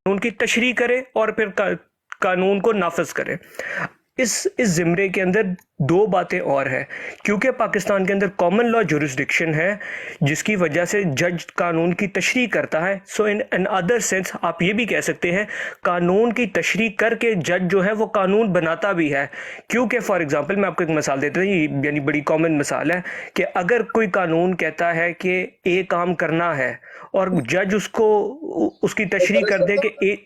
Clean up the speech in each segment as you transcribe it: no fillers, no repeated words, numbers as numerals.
कानून की तशरीह करे और फिर कानून को नाफिज करे। इस ज़िम्रे के अंदर दो बातें और हैं, क्योंकि पाकिस्तान के अंदर कॉमन लॉ जुरिस्डिक्शन है जिसकी वजह से जज कानून की तशरीह करता है। सो इन एन अदर सेंस आप ये भी कह सकते हैं कानून की तशरीह करके जज जो है वो कानून बनाता भी है। क्योंकि फॉर एग्जांपल मैं आपको एक मिसाल देता हूँ, यानी बड़ी कॉमन मिसाल है कि अगर कोई कानून कहता है कि ए काम करना है और जज उसकी तशरीह कर दे कि ए।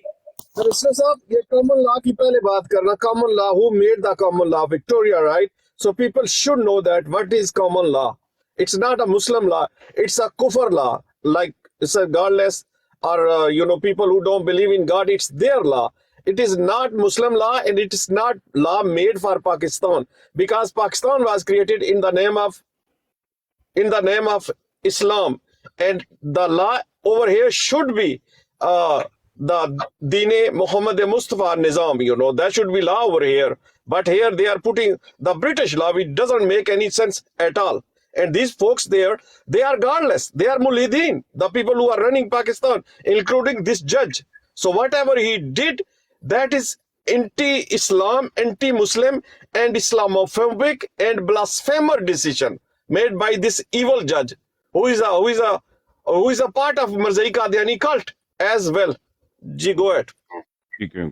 Mr. साहब, ये कॉमन लॉ की पहले बात करना। Common law, who made the common law? Victoria, right? So people should know that what is common law. It's not a Muslim law. It's a kufr law. Like it's a godless or people who don't believe in God. It's their law. It is not Muslim law, and it is not law made for Pakistan, because Pakistan was created in the name of Islam, and the law over here should be the Deen Muhammad Mustafa Nizam, that should be law over here. But here they are putting the British law, which doesn't make any sense at all. And these folks there, they are godless. They are mulhideen, the people who are running Pakistan, including this judge. So whatever he did, that is anti-Islam, anti-Muslim, and Islamophobic and blasphemer decision made by this evil judge, who is a part of Mirzai Qadiani cult as well. جی go ahead. ٹھیک ہے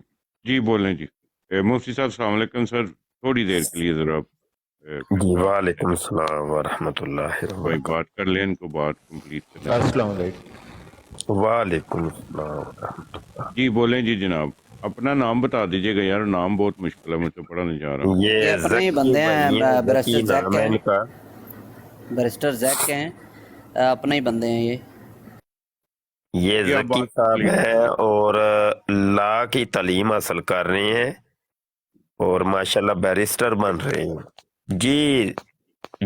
جی بولیں جی. مفتی صاحب السلام علیکم سر، تھوڑی دیر کے لیے ذرا جی وعلیکم السلام ورحمۃ اللہ کوئی وبرکاتہ. بات کر لیں، ان کو بات کمپلیٹ کر لیں. السلام علیکم. وعلیکم السلام ورحمۃ اللہ. جی بولیں جی جناب، اپنا نام بتا دیجیے گا یار، نام بہت مشکل ہے، مجھ سے پڑھا نہیں جا رہا. یہ اپنے ہی بندے ہیں، بیرسٹر زیک نام ہے ان کا. بیرسٹر زیک کے ہیں، اپنے ہی بندے ہیں یہ ذکی صاحب ہیں اور لا کی تعلیم حاصل کر رہے ہیں اور ماشاءاللہ بیرسٹر بن رہے ہیں. جی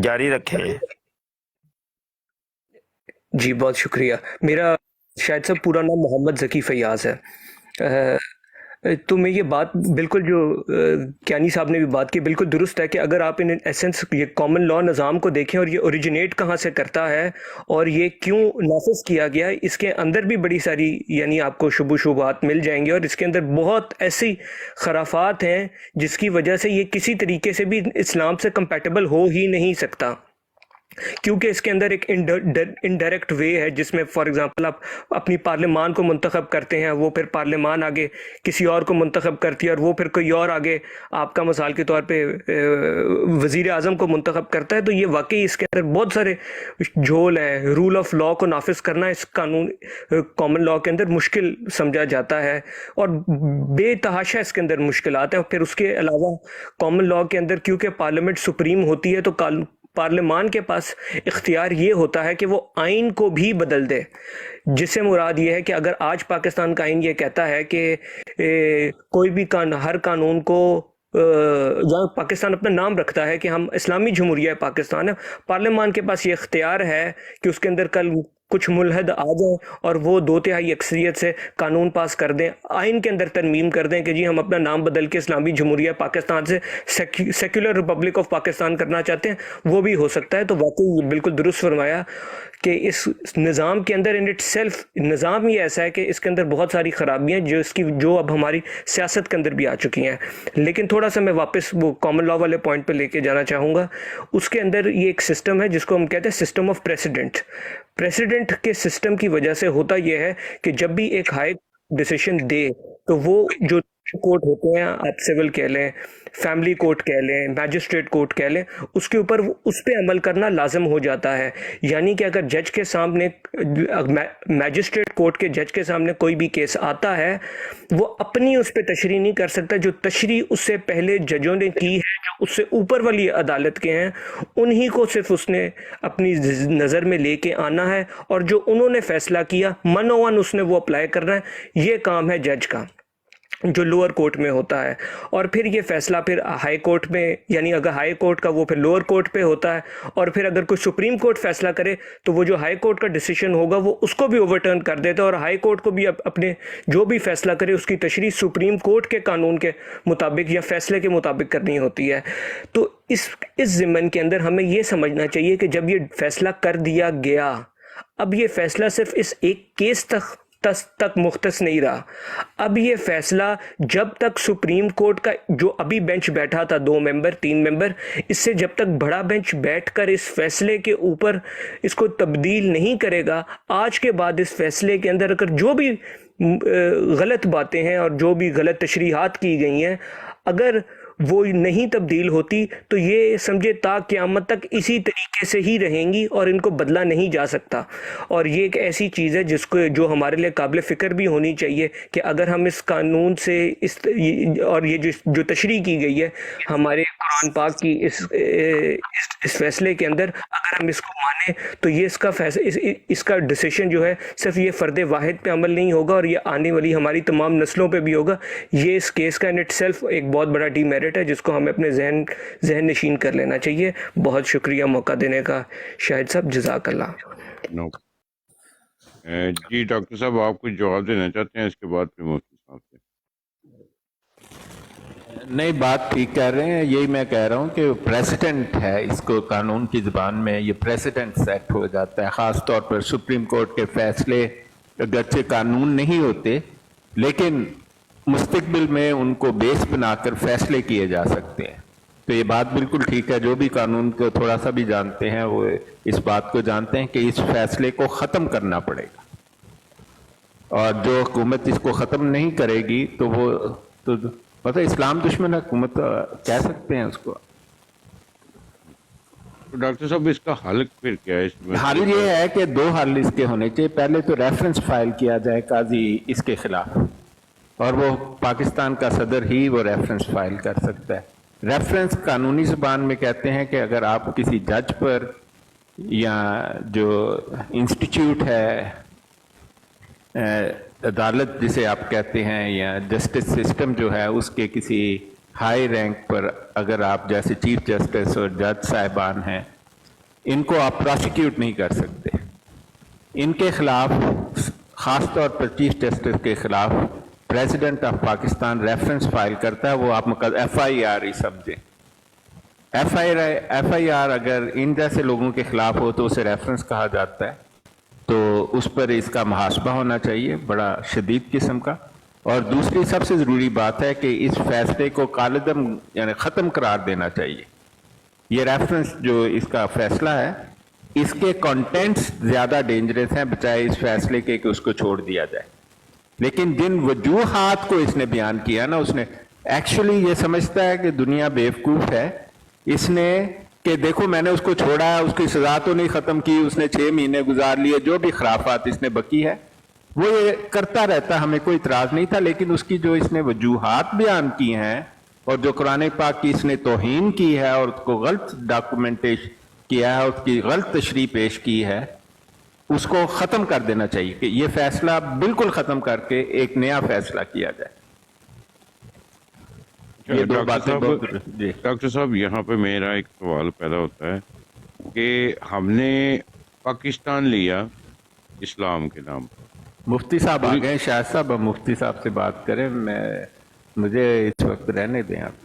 جاری رکھیں. جی بہت شکریہ. میرا شاید سے پورا نام محمد ذکی فیاض ہے. تو میں یہ بات بالکل جو کیانی صاحب نے بھی بات کی بالکل درست ہے کہ اگر آپ ان ایسنس یہ کامن لاء نظام کو دیکھیں اور یہ اوریجنیٹ کہاں سے کرتا ہے اور یہ کیوں نافذ کیا گیا ہے، اس کے اندر بھی بڑی ساری یعنی آپ کو شبہات مل جائیں گے، اور اس کے اندر بہت ایسی خرافات ہیں جس کی وجہ سے یہ کسی طریقے سے بھی اسلام سے کمپیٹیبل ہو ہی نہیں سکتا، کیونکہ اس کے اندر ایک انڈائریکٹ وے ہے جس میں فار ایگزامپل آپ اپنی پارلیمان کو منتخب کرتے ہیں، وہ پھر پارلیمان آگے کسی اور کو منتخب کرتی ہے اور وہ پھر کوئی اور آگے آپ کا مثال کے طور پہ وزیر اعظم کو منتخب کرتا ہے. تو یہ واقعی اس کے اندر بہت سارے جھول ہیں. رول آف لاء کو نافذ کرنا اس کامن لاء کے اندر مشکل سمجھا جاتا ہے اور بے تحاشا اس کے اندر مشکلات ہیں. پھر اس کے علاوہ کامن لاء کے اندر کیونکہ پارلیمنٹ سپریم ہوتی ہے تو پارلیمان کے پاس اختیار یہ ہوتا ہے کہ وہ آئین کو بھی بدل دے، جس سے مراد یہ ہے کہ اگر آج پاکستان کا آئین یہ کہتا ہے کہ کوئی بھی ہر قانون کو جہاں پاکستان اپنا نام رکھتا ہے کہ ہم اسلامی جمہوریہ پاکستان ہے، پارلیمان کے پاس یہ اختیار ہے کہ اس کے اندر کل کچھ ملحد آ جائیں اور وہ 2/3 اکثریت سے قانون پاس کر دیں، آئین کے اندر ترمیم کر دیں کہ جی ہم اپنا نام بدل کے اسلامی جمہوریہ پاکستان سے سیکولر ریپبلک آف پاکستان کرنا چاہتے ہیں، وہ بھی ہو سکتا ہے. تو واقعی بالکل درست فرمایا کہ اس نظام کے اندر ان اٹ سیلف نظام ہی ایسا ہے کہ اس کے اندر بہت ساری خرابیاں جو اب ہماری سیاست کے اندر بھی آ چکی ہیں. لیکن تھوڑا سا میں واپس وہ کامن لاء والے پوائنٹ پہ لے کے جانا چاہوں گا. اس کے اندر یہ ایک سسٹم ہے جس کو ہم کہتے ہیں سسٹم آف پریسیڈنٹ کے سسٹم کی وجہ سے ہوتا یہ ہے کہ جب بھی ایک ہائی ڈیسیشن دے تو وہ جو کورٹ ہوتے ہیں، آپ سول کہہ لیں، فیملی کورٹ کہہ لیں، میجسٹریٹ کورٹ کہہ لیں، اس کے اوپر اس پہ عمل کرنا لازم ہو جاتا ہے. یعنی کہ اگر جج کے سامنے میجسٹریٹ کورٹ کے جج کے سامنے کوئی بھی کیس آتا ہے، وہ اپنی اس پہ تشریح نہیں کر سکتا. جو تشریح اس سے پہلے ججوں نے کی ہے جو اس سے اوپر والی عدالت کے ہیں، انہی کو صرف اس نے اپنی نظر میں لے کے آنا ہے اور جو انہوں نے فیصلہ کیا منوان اس نے وہ اپلائی کرنا ہے. یہ کام ہے جج کا جو لوور کورٹ میں ہوتا ہے. اور پھر یہ فیصلہ پھر ہائی کورٹ میں، یعنی اگر ہائی کورٹ کا وہ پھر لوور کورٹ پہ ہوتا ہے، اور پھر اگر کوئی سپریم کورٹ فیصلہ کرے تو وہ جو ہائی کورٹ کا ڈیسیشن ہوگا وہ اس کو بھی اوور ٹرن کر دیتا ہے، اور ہائی کورٹ کو بھی اپنے جو بھی فیصلہ کرے اس کی تشریح سپریم کورٹ کے قانون کے مطابق یا فیصلے کے مطابق کرنی ہوتی ہے. تو اس ضمن کے اندر ہمیں یہ سمجھنا چاہیے کہ جب یہ فیصلہ کر دیا گیا، اب یہ فیصلہ صرف اس ایک کیس تک तक मुख्तस नहीं रहा। अब ये फैसला जब तक सुप्रीम कोर्ट का जो अभी बेंच बैठा था 2 मेंबर 3 मेंबर, इससे जब तक बड़ा बेंच बैठकर इस फैसले के ऊपर इसको तब्दील नहीं करेगा, आज के बाद इस फैसले के अंदर अगर जो भी गलत बातें हैं और जो भी गलत तशरीहात की गई हैं, अगर वो नहीं तब्दील होती तो ये समझे ता क़यामत तक इसी तरीके से ही रहेंगी और इनको बदला नहीं जा सकता। और ये एक ऐसी चीज़ है जिसको जो हमारे लिए काबिल फ़िक्र भी होनी चाहिए कि अगर हम इस कानून से और ये जो तशरीह की गई है हमारे कुरान पाक की इस फैसले के अंदर, अगर हम इसको माने तो ये इसका डिसीजन जो है सिर्फ ये फ़र्द वाहिद पे अमल नहीं होगा और ये आने वाली हमारी तमाम नस्लों पे भी होगा। ये इस केस का इन इटसेल्फ एक बहुत बड़ा डीमेरिट है जिसको हमें अपने जहन नशीन कर लेना चाहिए। बहुत शुक्रिया मौका देने का शाहिद साहब, जज़ाकल्लाह। नो जी डॉक्टर साहब, आप कुछ जवाब देना चाहते हैं, इसके बाद फिर मुफ्ती साहब से। नहीं, बात ठीक कह रहे हैं। यही मैं कह रहा हूँ कि प्रेसिडेंट है, इसको कानून की ज़बान में ये प्रेसिडेंट सेट हो जाता है। ख़ास तौर पर सुप्रीम कोर्ट के फैसले अगरचे कानून नहीं होते, लेकिन मुस्तकबिल में उनको बेस बनाकर फैसले किए जा सकते हैं। तो ये बात बिल्कुल ठीक है। जो भी कानून को थोड़ा सा भी जानते हैं वो इस बात को जानते हैं कि इस फैसले को ख़त्म करना पड़ेगा, और जो हुकूमत इसको ख़त्म नहीं करेगी तो वो तो मतलब इस्लाम दुश्मन हुकूमत कह सकते हैं उसको। तो डॉक्टर साहब इसका हल फिर क्या है इसमें? हल ये है कि 2 हल इसके होने चाहिए। पहले तो रेफरेंस फाइल किया जाए काजी इसके खिलाफ, और वो पाकिस्तान का सदर ही वो रेफरेंस फाइल कर सकता है। रेफरेंस कानूनी ज़बान में कहते हैं कि अगर आप किसी जज पर या जो इंस्टीट्यूट है अदालत जिसे आप कहते हैं या जस्टिस सिस्टम जो है उसके किसी हाई रैंक पर अगर आप जैसे चीफ जस्टिस और जज साहिबान हैं, इनको आप प्रोसिक्यूट नहीं कर सकते। इनके खिलाफ ख़ास तौर पर चीफ जस्टिस के खिलाफ president of Pakistan reference file करता है। वो आप FIR ही समझें। FIR अगर इन जैसे लोगों के खिलाफ हो तो उसे रेफरेंस कहा जाता है, तो उस पर इसका मुहासबा होना चाहिए बड़ा शदीद किस्म का। और दूसरी सबसे ज़रूरी बात है कि इस फैसले को कालदम यानी ख़त्म करार देना चाहिए। ये रेफरेंस जो इसका फैसला है, इसके कंटेंट्स ज़्यादा डेंजरस हैं बजाय इस फैसले के कि उसको छोड़ दिया जाए। लेकिन जिन वजूहात को इसने बयान किया ना, उसने एक्चुअली ये समझता है कि दुनिया बेवकूफ़ है, इसने कि देखो मैंने उसको छोड़ा है, उसकी सजा तो नहीं ख़त्म की, उसने 6 महीने गुजार लिए, जो भी खराफात इसने बकी है वो ये करता रहता, हमें कोई इतराज़ नहीं था। लेकिन उसकी जो इसने वजूहात बयान की हैं और जो कुरान पाक की इसने तौहीन की है और उसको गलत डॉक्यूमेंटेशन किया है, उसकी गलत तशरीह पेश की है, उसको ख़त्म कर देना चाहिए कि ये फैसला बिल्कुल ख़त्म करके एक नया फैसला किया जाए। ये 2 बातें डॉक्टर साहब यहाँ पे मेरा एक सवाल पैदा होता है कि हमने पाकिस्तान लिया इस्लाम के नाम पर। मुफ्ती साहब आ गए, शायद साहब मुफ्ती साहब से बात करें। मुझे इस वक्त रहने दें आप।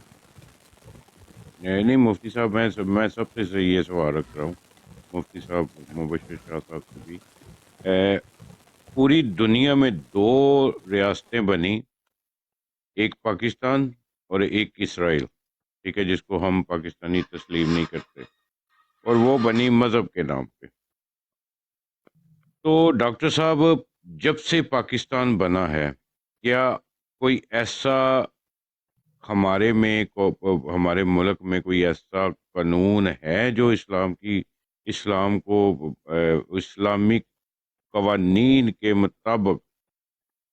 नहीं मुफ्ती साहब, मैं सबसे से ये सवाल रख रहा हूँ, मुफ्ती साहब मुबश्शिर शाह साहब से भी। पूरी दुनिया में 2 रियासतें बनी, एक पाकिस्तान और एक इसराइल, ठीक है, जिसको हम पाकिस्तानी तस्लीम नहीं करते, और वो बनी मज़हब के नाम पे। तो डॉक्टर साहब, जब से पाकिस्तान बना है, क्या कोई ऐसा हमारे मुल्क में कोई ऐसा कानून है जो इस्लाम को इस्लामिक कवानीन के मुताबिक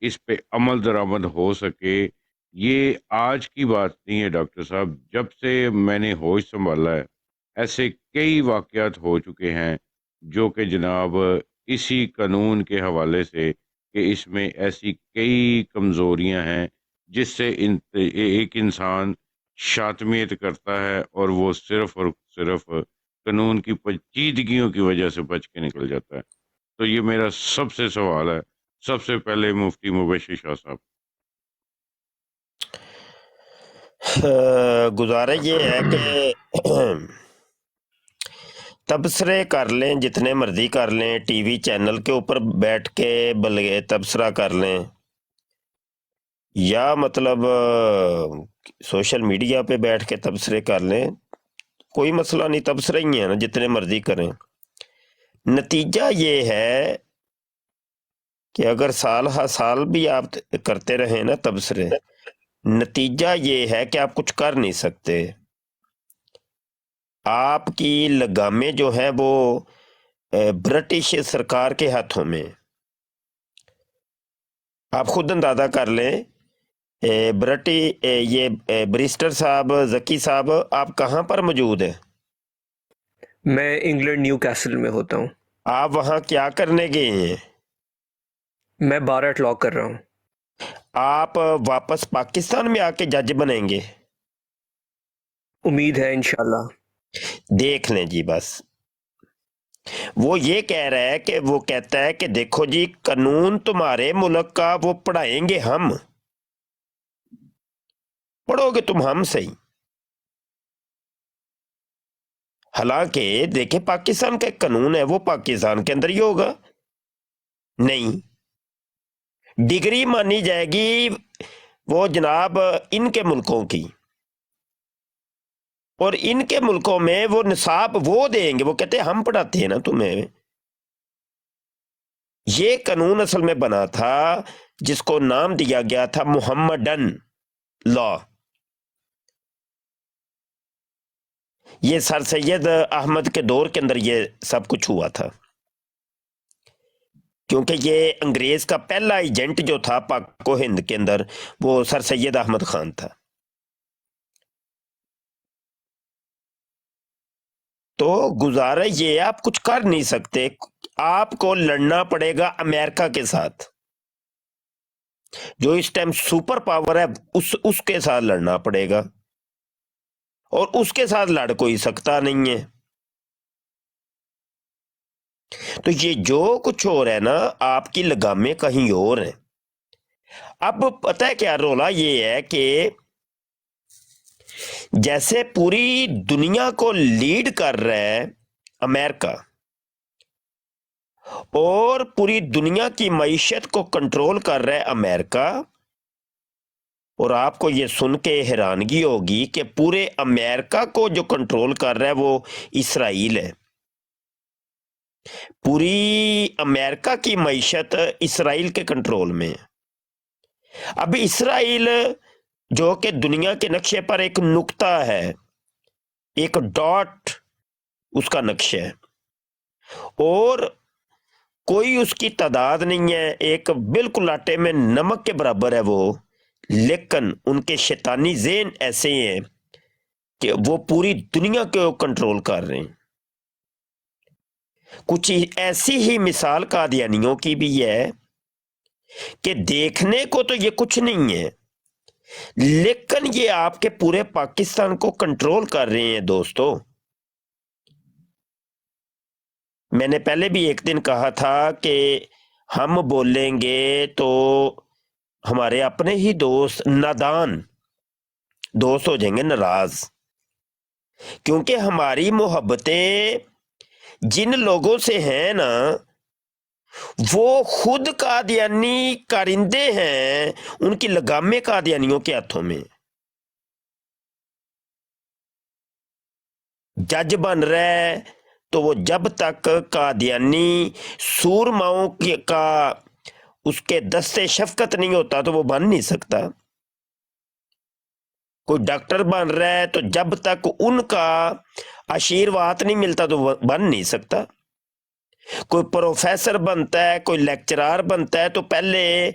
इस पे अमल दरामद हो सके? ये आज की बात नहीं है डॉक्टर साहब, जब से मैंने होश संभाला है ऐसे कई वाक़यात हो चुके हैं जो कि जनाब इसी कानून के हवाले से कि इसमें ऐसी कई कमज़ोरियां हैं जिससे एक इंसान शातमियत करता है और वो सिर्फ और सिर्फ कानून की पेचीदगियों की वजह से बच के निकल जाता है। तो ये मेरा सबसे सवाल है, सबसे पहले मुफ्ती मुबश्शिर शाह साहब। गुजारिश ये है कि तबसरे कर लें, जितने मर्जी कर लें, टीवी चैनल के ऊपर बैठ के बल्कि तबसरा कर लें, या मतलब सोशल मीडिया पे बैठ के तबसरे कर लें, कोई मसला नहीं, तबसरे ही है ना, जितने मर्जी करें। नतीजा ये है कि अगर साल हर साल भी आप करते रहे ना तबसरे, नतीजा ये है कि आप कुछ कर नहीं सकते। आपकी लगामें जो है वो ब्रिटिश सरकार के हाथों में। आप खुद अंदाजा कर लें, बैरिस्टर साहब, जकी साहब, आप कहाँ पर मौजूद हैं? मैं इंग्लैंड न्यू कैसल में होता हूँ। आप वहाँ क्या करने गए हैं? मैं बार एट लॉ कर रहा हूँ। आप वापस पाकिस्तान में आके जज बनेंगे? उम्मीद है इंशाल्लाह। देख लें जी, बस वो ये कह रहा है कि वो कहता है कि देखो जी, कानून तुम्हारे मुल्क का वो पढ़ाएंगे हम, पढ़ोगे तुम हम सही। हालांकि देखे, पाकिस्तान का एक कानून है, वो पाकिस्तान के अंदर ही होगा। नहीं, डिग्री मानी जाएगी वो जनाब इनके मुल्कों की, और इनके मुल्कों में वो निसाब वो देंगे, वो कहते हैं हम पढ़ाते हैं ना तुम्हें। ये कानून असल में बना था जिसको नाम दिया गया था मुहम्मदन लॉ। ये सर सैयद अहमद के दौर के अंदर ये सब कुछ हुआ था, क्योंकि ये अंग्रेज का पहला एजेंट जो था पाको हिंद के अंदर, वो सर सैयद अहमद खान था। तो गुजारा ये, आप कुछ कर नहीं सकते, आपको लड़ना पड़ेगा अमेरिका के साथ, जो इस टाइम सुपर पावर है, उसके साथ लड़ना पड़ेगा, और उसके साथ लड़ कोई सकता नहीं है। तो ये जो कुछ हो रहा है ना, आपकी लगामें कहीं और हैं। अब पता है क्या रोला ये है कि जैसे पूरी दुनिया को लीड कर रहा है अमेरिका, और पूरी दुनिया की मईशत को कंट्रोल कर रहा है अमेरिका, और आपको ये सुन के हैरानगी होगी कि पूरे अमेरिका को जो कंट्रोल कर रहा है वो इसराइल है। पूरी अमेरिका की मईशत इसराइल के कंट्रोल में है। अब इसराइल जो कि दुनिया के नक्शे पर एक नुक्ता है, एक डॉट उसका नक्शा है, और कोई उसकी तादाद नहीं है, एक बिल्कुल आटे में नमक के बराबर है वो, लेकिन उनके शैतानी ज़हन ऐसे हैं कि वो पूरी दुनिया को कंट्रोल कर रहे हैं। कुछ ऐसी ही मिसाल कादियानियों की भी है कि देखने को तो ये कुछ नहीं है, लेकिन ये आपके पूरे पाकिस्तान को कंट्रोल कर रहे हैं। दोस्तों, मैंने पहले भी एक दिन कहा था कि हम बोलेंगे तो हमारे अपने ही दोस्त नादान दोस्त हो जाएंगे नाराज, क्योंकि हमारी मोहब्बतें जिन लोगों से हैं ना, वो खुद कादियानी कारिंदे हैं, उनकी लगामें कादियानियों के हाथों में। जज बन रहा है तो वो जब तक कादियानी सूरमाओं का उसके दस्ते शफकत नहीं होता तो वो बन नहीं सकता। कोई डॉक्टर बन रहा है तो जब तक उनका आशीर्वाद नहीं मिलता तो वो बन नहीं सकता। कोई प्रोफेसर बनता है, कोई लेक्चरर बनता है, तो पहले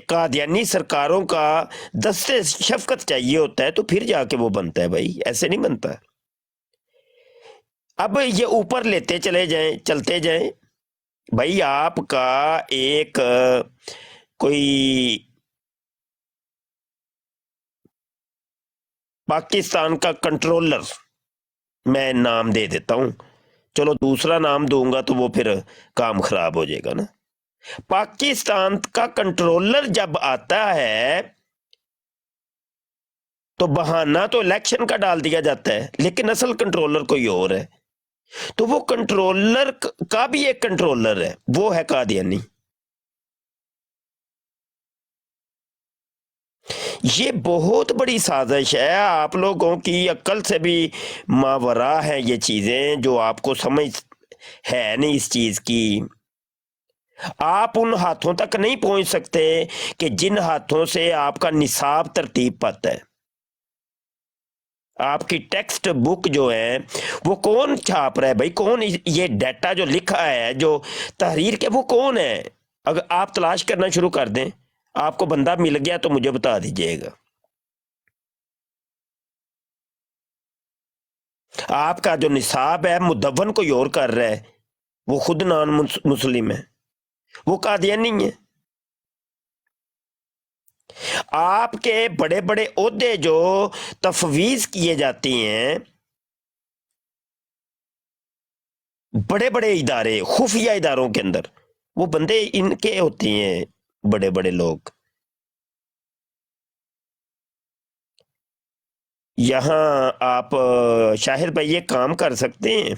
कादियानी सरकारों का दस्ते शफकत चाहिए होता है, तो फिर जाके वो बनता है। भाई ऐसे नहीं बनता। अब ये ऊपर लेते चले जाएं, चलते जाएं। भाई आपका एक कोई पाकिस्तान का कंट्रोलर, मैं नाम दे देता हूं, चलो दूसरा नाम दूंगा तो वो फिर काम खराब हो जाएगा ना। पाकिस्तान का कंट्रोलर जब आता है तो बहाना तो इलेक्शन का डाल दिया जाता है, लेकिन असल कंट्रोलर कोई और है। تو وہ کنٹرولر کا بھی ایک کنٹرولر ہے، وہ ہے قادیانی. یہ بہت بڑی سازش ہے، آپ لوگوں کی عقل سے بھی ماورا ہے یہ چیزیں، جو آپ کو سمجھ ہے نہیں اس چیز کی. آپ ان ہاتھوں تک نہیں پہنچ سکتے کہ جن ہاتھوں سے آپ کا نصاب ترتیب پاتا ہے. آپ کی ٹیکسٹ بک جو ہے وہ کون چھاپ رہا ہے بھائی؟ کون یہ ڈیٹا جو لکھا ہے، جو تحریر کے، وہ کون ہے؟ اگر آپ تلاش کرنا شروع کر دیں، آپ کو بندہ مل گیا تو مجھے بتا دیجئے گا. آپ کا جو نصاب ہے مدون کوئی اور کر رہا ہے، وہ خود نان مسلم ہے، وہ قادیانی ہے. آپ کے بڑے بڑے عہدے جو تفویض کیے جاتے ہیں، بڑے بڑے ادارے، خفیہ اداروں کے اندر، وہ بندے ان کے ہوتے ہیں، بڑے بڑے لوگ. یہاں آپ شاہد بھائی یہ کام کر سکتے ہیں.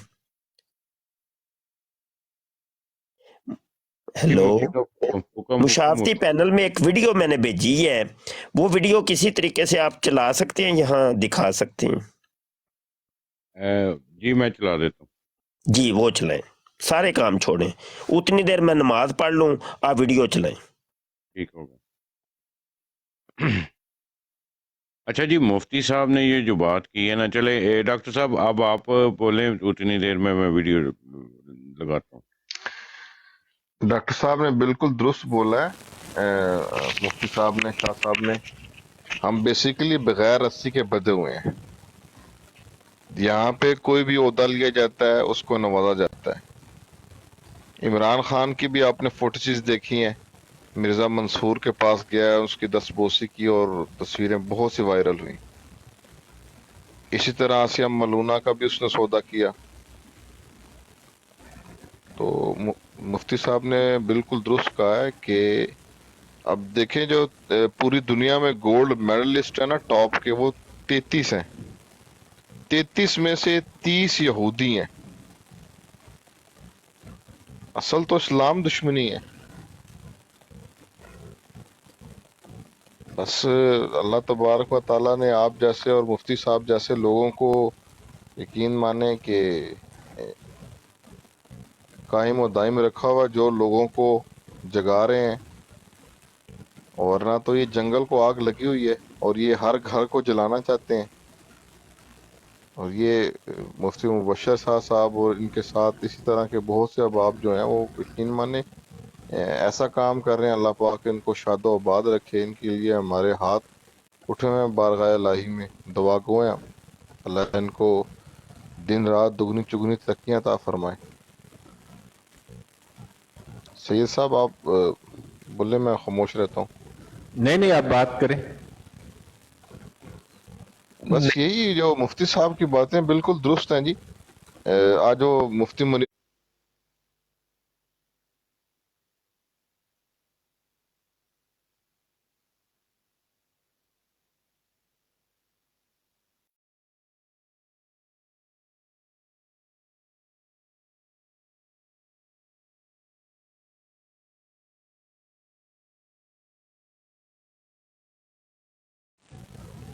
جی ہیلو، حکم مشاورتی مفتی پینل میں ایک ویڈیو میں نے بھیجی ہے، وہ ویڈیو کسی طریقے سے آپ چلا سکتے ہیں، یہاں دکھا سکتے ہیں. جی میں چلا دیتا ہوں. جی وہ چلائیں، سارے کام چھوڑیں، اتنی دیر میں نماز پڑھ لوں، آپ ویڈیو چلائیں. ٹھیک ہوگا. اچھا جی، مفتی صاحب نے یہ جو بات کی ہے نا، چلے ڈاکٹر صاحب اب آپ بولیں، اتنی دیر میں ویڈیو لگاتا ہوں. ڈاکٹر صاحب نے بالکل درست بولا ہے، مفتی صاحب نے، شاہ صاحب نے. ہم بیسیکلی بغیر رسی کے بدے ہوئے ہیں. یہاں پہ کوئی بھی عہدہ لیا جاتا ہے اس کو نوازا جاتا ہے. عمران خان کی بھی آپ نے فوٹیجز دیکھی ہیں، مرزا منصور کے پاس گیا، اس کی دستبوسی کی اور تصویریں بہت سی وائرل ہوئیں. اسی طرح آسیہ ملونہ کا بھی اس نے سودا کیا. تو مفتی صاحب نے بالکل درست کہا ہے کہ اب دیکھیں جو پوری دنیا میں گولڈ میڈلسٹ ہے نا ٹاپ کے، وہ 33 ہیں. 33 میں سے 30 یہودی ہیں. اصل تو اسلام دشمنی ہے. بس اللہ تبارک و تعالیٰ نے آپ جیسے اور مفتی صاحب جیسے لوگوں کو یقین مانے کہ قائم و دائم رکھا ہوا، جو لوگوں کو جگا رہے ہیں. اور نہ تو یہ جنگل کو آگ لگی ہوئی ہے، اور یہ ہر گھر کو جلانا چاہتے ہیں. اور یہ مفتی مبشر صاحب اور ان کے ساتھ اسی طرح کے بہت سے احباب جو ہیں، وہ یقین مانے ایسا کام کر رہے ہیں. اللہ پاک ان کو شاد و آباد رکھے. ان کے لیے ہمارے ہاتھ اٹھے ہوئے ہیں بارگاہ الہی میں، دعا گو ہیں. اللہ ان کو دن رات دگنی چگنی ترقیاں عطا فرمائے. سید صاحب آپ بولے، میں خاموش رہتا ہوں. نہیں آپ بات کریں. بس یہی جو مفتی صاحب کی باتیں بالکل درست ہیں جی. آج جو مفتی منیر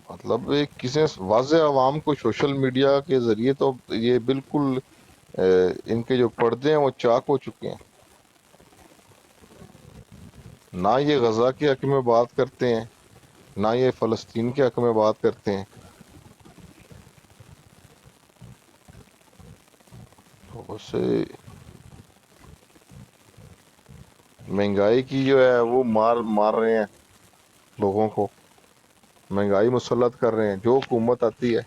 مطلب ایک کسی واضح عوام کو سوشل میڈیا کے ذریعے تو یہ بالکل ان کے جو پردے ہیں وہ چاک ہو چکے ہیں. نہ یہ غزہ کے حق میں بات کرتے ہیں، نہ یہ فلسطین کے حق میں بات کرتے ہیں. تو بس مہنگائی کی جو ہے وہ مار رہے ہیں لوگوں کو، مہنگائی مسلط کر رہے ہیں. جو حکومت آتی ہے،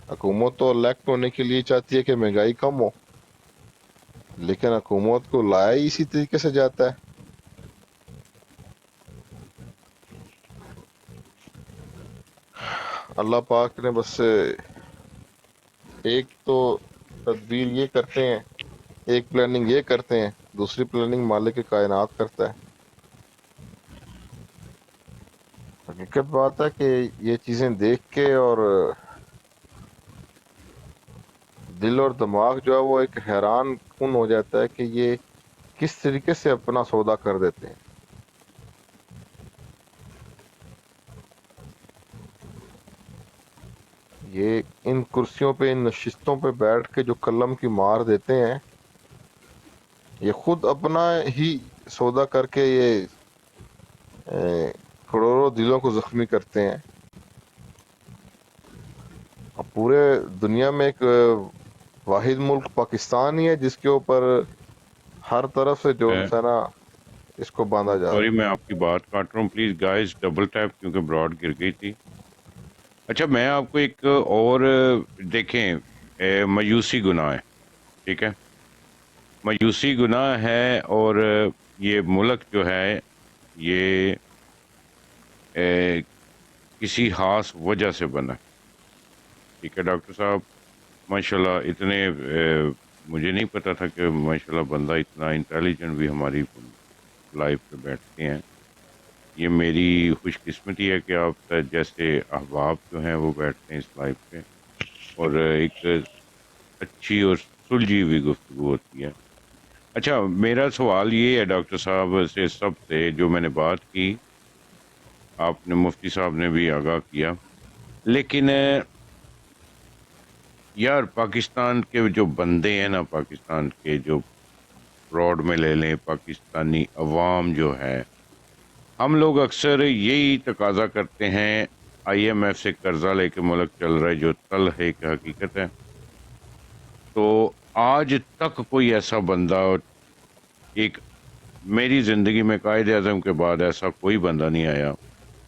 حکومت تو الیکٹ ہونے کے لیے چاہتی ہے کہ مہنگائی کم ہو، لیکن حکومت کو لایا ہی اسی طریقے سے جاتا ہے. اللہ پاک نے بس ایک تو تدبیر یہ کرتے ہیں، ایک پلاننگ یہ کرتے ہیں، دوسری پلاننگ مالک کائنات کرتا ہے. حقیقت بات ہے کہ یہ چیزیں دیکھ کے اور دل اور دماغ جو ہے وہ ایک حیران کن ہو جاتا ہے کہ یہ کس طریقے سے اپنا سودا کر دیتے ہیں. یہ ان کرسیوں پہ، ان نشستوں پہ بیٹھ کے جو قلم کی مار دیتے ہیں، یہ خود اپنا ہی سودا کر کے یہ کروڑوں دلوں کو زخمی کرتے ہیں. اب پورے دنیا میں ایک واحد ملک پاکستان ہی ہے جس کے اوپر ہر طرف سے جو ہے نا اس کو باندھا جا رہا سوری ہے. میں آپ کی بات کاٹ رہا ہوں، پلیز گائز ڈبل ٹیپ کیونکہ براڈ گر گئی تھی. اچھا میں آپ کو ایک اور دیکھیں، مایوسی گناہ ہے، ٹھیک ہے، مایوسی گناہ ہے، اور یہ ملک جو ہے یہ کسی خاص وجہ سے بنا ہے، ٹھیک ہے ڈاکٹر صاحب. ماشاءاللہ اتنے مجھے نہیں پتا تھا کہ ماشاءاللہ بندہ اتنا انٹیلیجنٹ بھی ہماری لائف پہ بیٹھتے ہیں. یہ میری خوش قسمتی ہے کہ آپ جیسے احباب جو ہیں وہ بیٹھتے ہیں اس لائف پہ، اور ایک اچھی اور سلجھی ہوئی گفتگو ہوتی ہے. اچھا میرا سوال یہ ہے ڈاکٹر صاحب سے، سب سے جو میں نے بات کی، آپ نے مفتی صاحب نے بھی آگاہ کیا، لیکن یار پاکستان کے جو بندے ہیں نا، پاکستان کے جو براڈ میں لے لیں، پاکستانی عوام جو ہے، ہم لوگ اکثر یہی تقاضا کرتے ہیں، آئی ایم ایف سے قرضہ لے کے ملک چل رہا ہے جو تلخ ایک حقیقت ہے. تو آج تک کوئی ایسا بندہ، ایک میری زندگی میں قائد اعظم کے بعد ایسا کوئی بندہ نہیں آیا،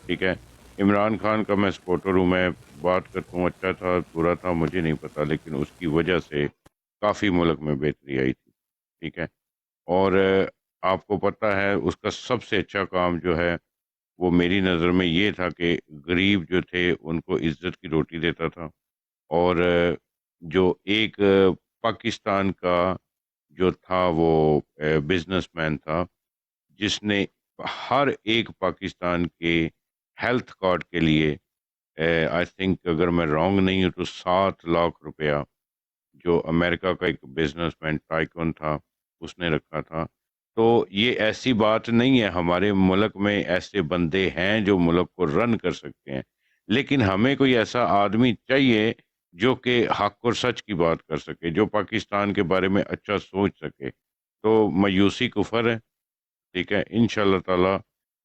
ٹھیک ہے. عمران خان کا میں سپورٹر ہوں، میں بات کرتا ہوں، اچھا تھا برا تھا مجھے نہیں پتا، لیکن اس کی وجہ سے کافی ملک میں بہتری آئی تھی، ٹھیک ہے. اور آپ کو پتہ ہے اس کا سب سے اچھا کام جو ہے وہ میری نظر میں یہ تھا کہ غریب جو تھے ان کو عزت کی روٹی دیتا تھا، اور جو ایک پاکستان کا جو تھا وہ بزنس مین تھا جس نے ہر ایک پاکستان کے ہیلتھ کارڈ کے لیے آئی تھنک اگر میں رانگ نہیں ہوں تو 7 لاکھ روپیہ جو امریکہ کا ایک بزنس مین ٹائکون تھا اس نے رکھا تھا. تو یہ ایسی بات نہیں ہے، ہمارے ملک میں ایسے بندے ہیں جو ملک کو رن کر سکتے ہیں، لیکن ہمیں کوئی ایسا آدمی چاہیے جو کہ حق اور سچ کی بات کر سکے، جو پاکستان کے بارے میں اچھا سوچ سکے. تو مایوسی کفر ہے، ٹھیک ہے. انشاءاللہ تعالی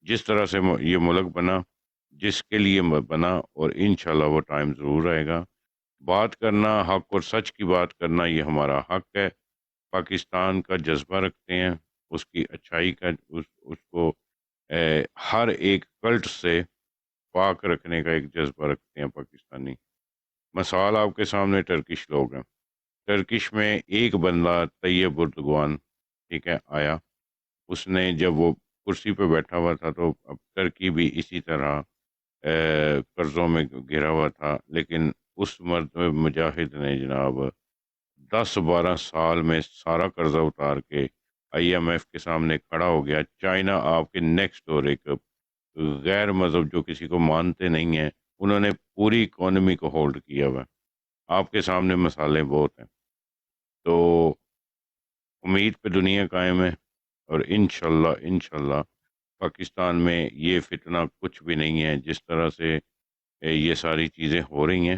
جس طرح سے یہ ملک بنا، جس کے لیے بنا، اور انشاءاللہ وہ ٹائم ضرور آئے گا. بات کرنا، حق اور سچ کی بات کرنا یہ ہمارا حق ہے. پاکستان کا جذبہ رکھتے ہیں، اس کی اچھائی کا، اس کو ہر ایک کلٹ سے پاک رکھنے کا ایک جذبہ رکھتے ہیں پاکستانی. مثال آپ کے سامنے ٹرکش لوگ ہیں، ٹرکش میں ایک بندہ طیب اردگان، ٹھیک ہے، آیا، اس نے جب وہ کرسی پہ بیٹھا ہوا تھا تو اب ترکی بھی اسی طرح قرضوں میں گھرا ہوا تھا، لیکن اس مرد مجاہد نے جناب 10-12 سال میں سارا قرضہ اتار کے آئی ایم ایف کے سامنے کھڑا ہو گیا. چائنا آپ کے نیکسٹ ڈور، ایک غیر مذہب جو کسی کو مانتے نہیں ہیں، انہوں نے پوری اکانومی کو ہولڈ کیا ہوا ہے. آپ کے سامنے مسالے بہت ہیں. تو امید پہ دنیا قائم ہے، اور انشاءاللہ پاکستان میں یہ فتنہ کچھ بھی نہیں ہے. جس طرح سے یہ ساری چیزیں ہو رہی ہیں،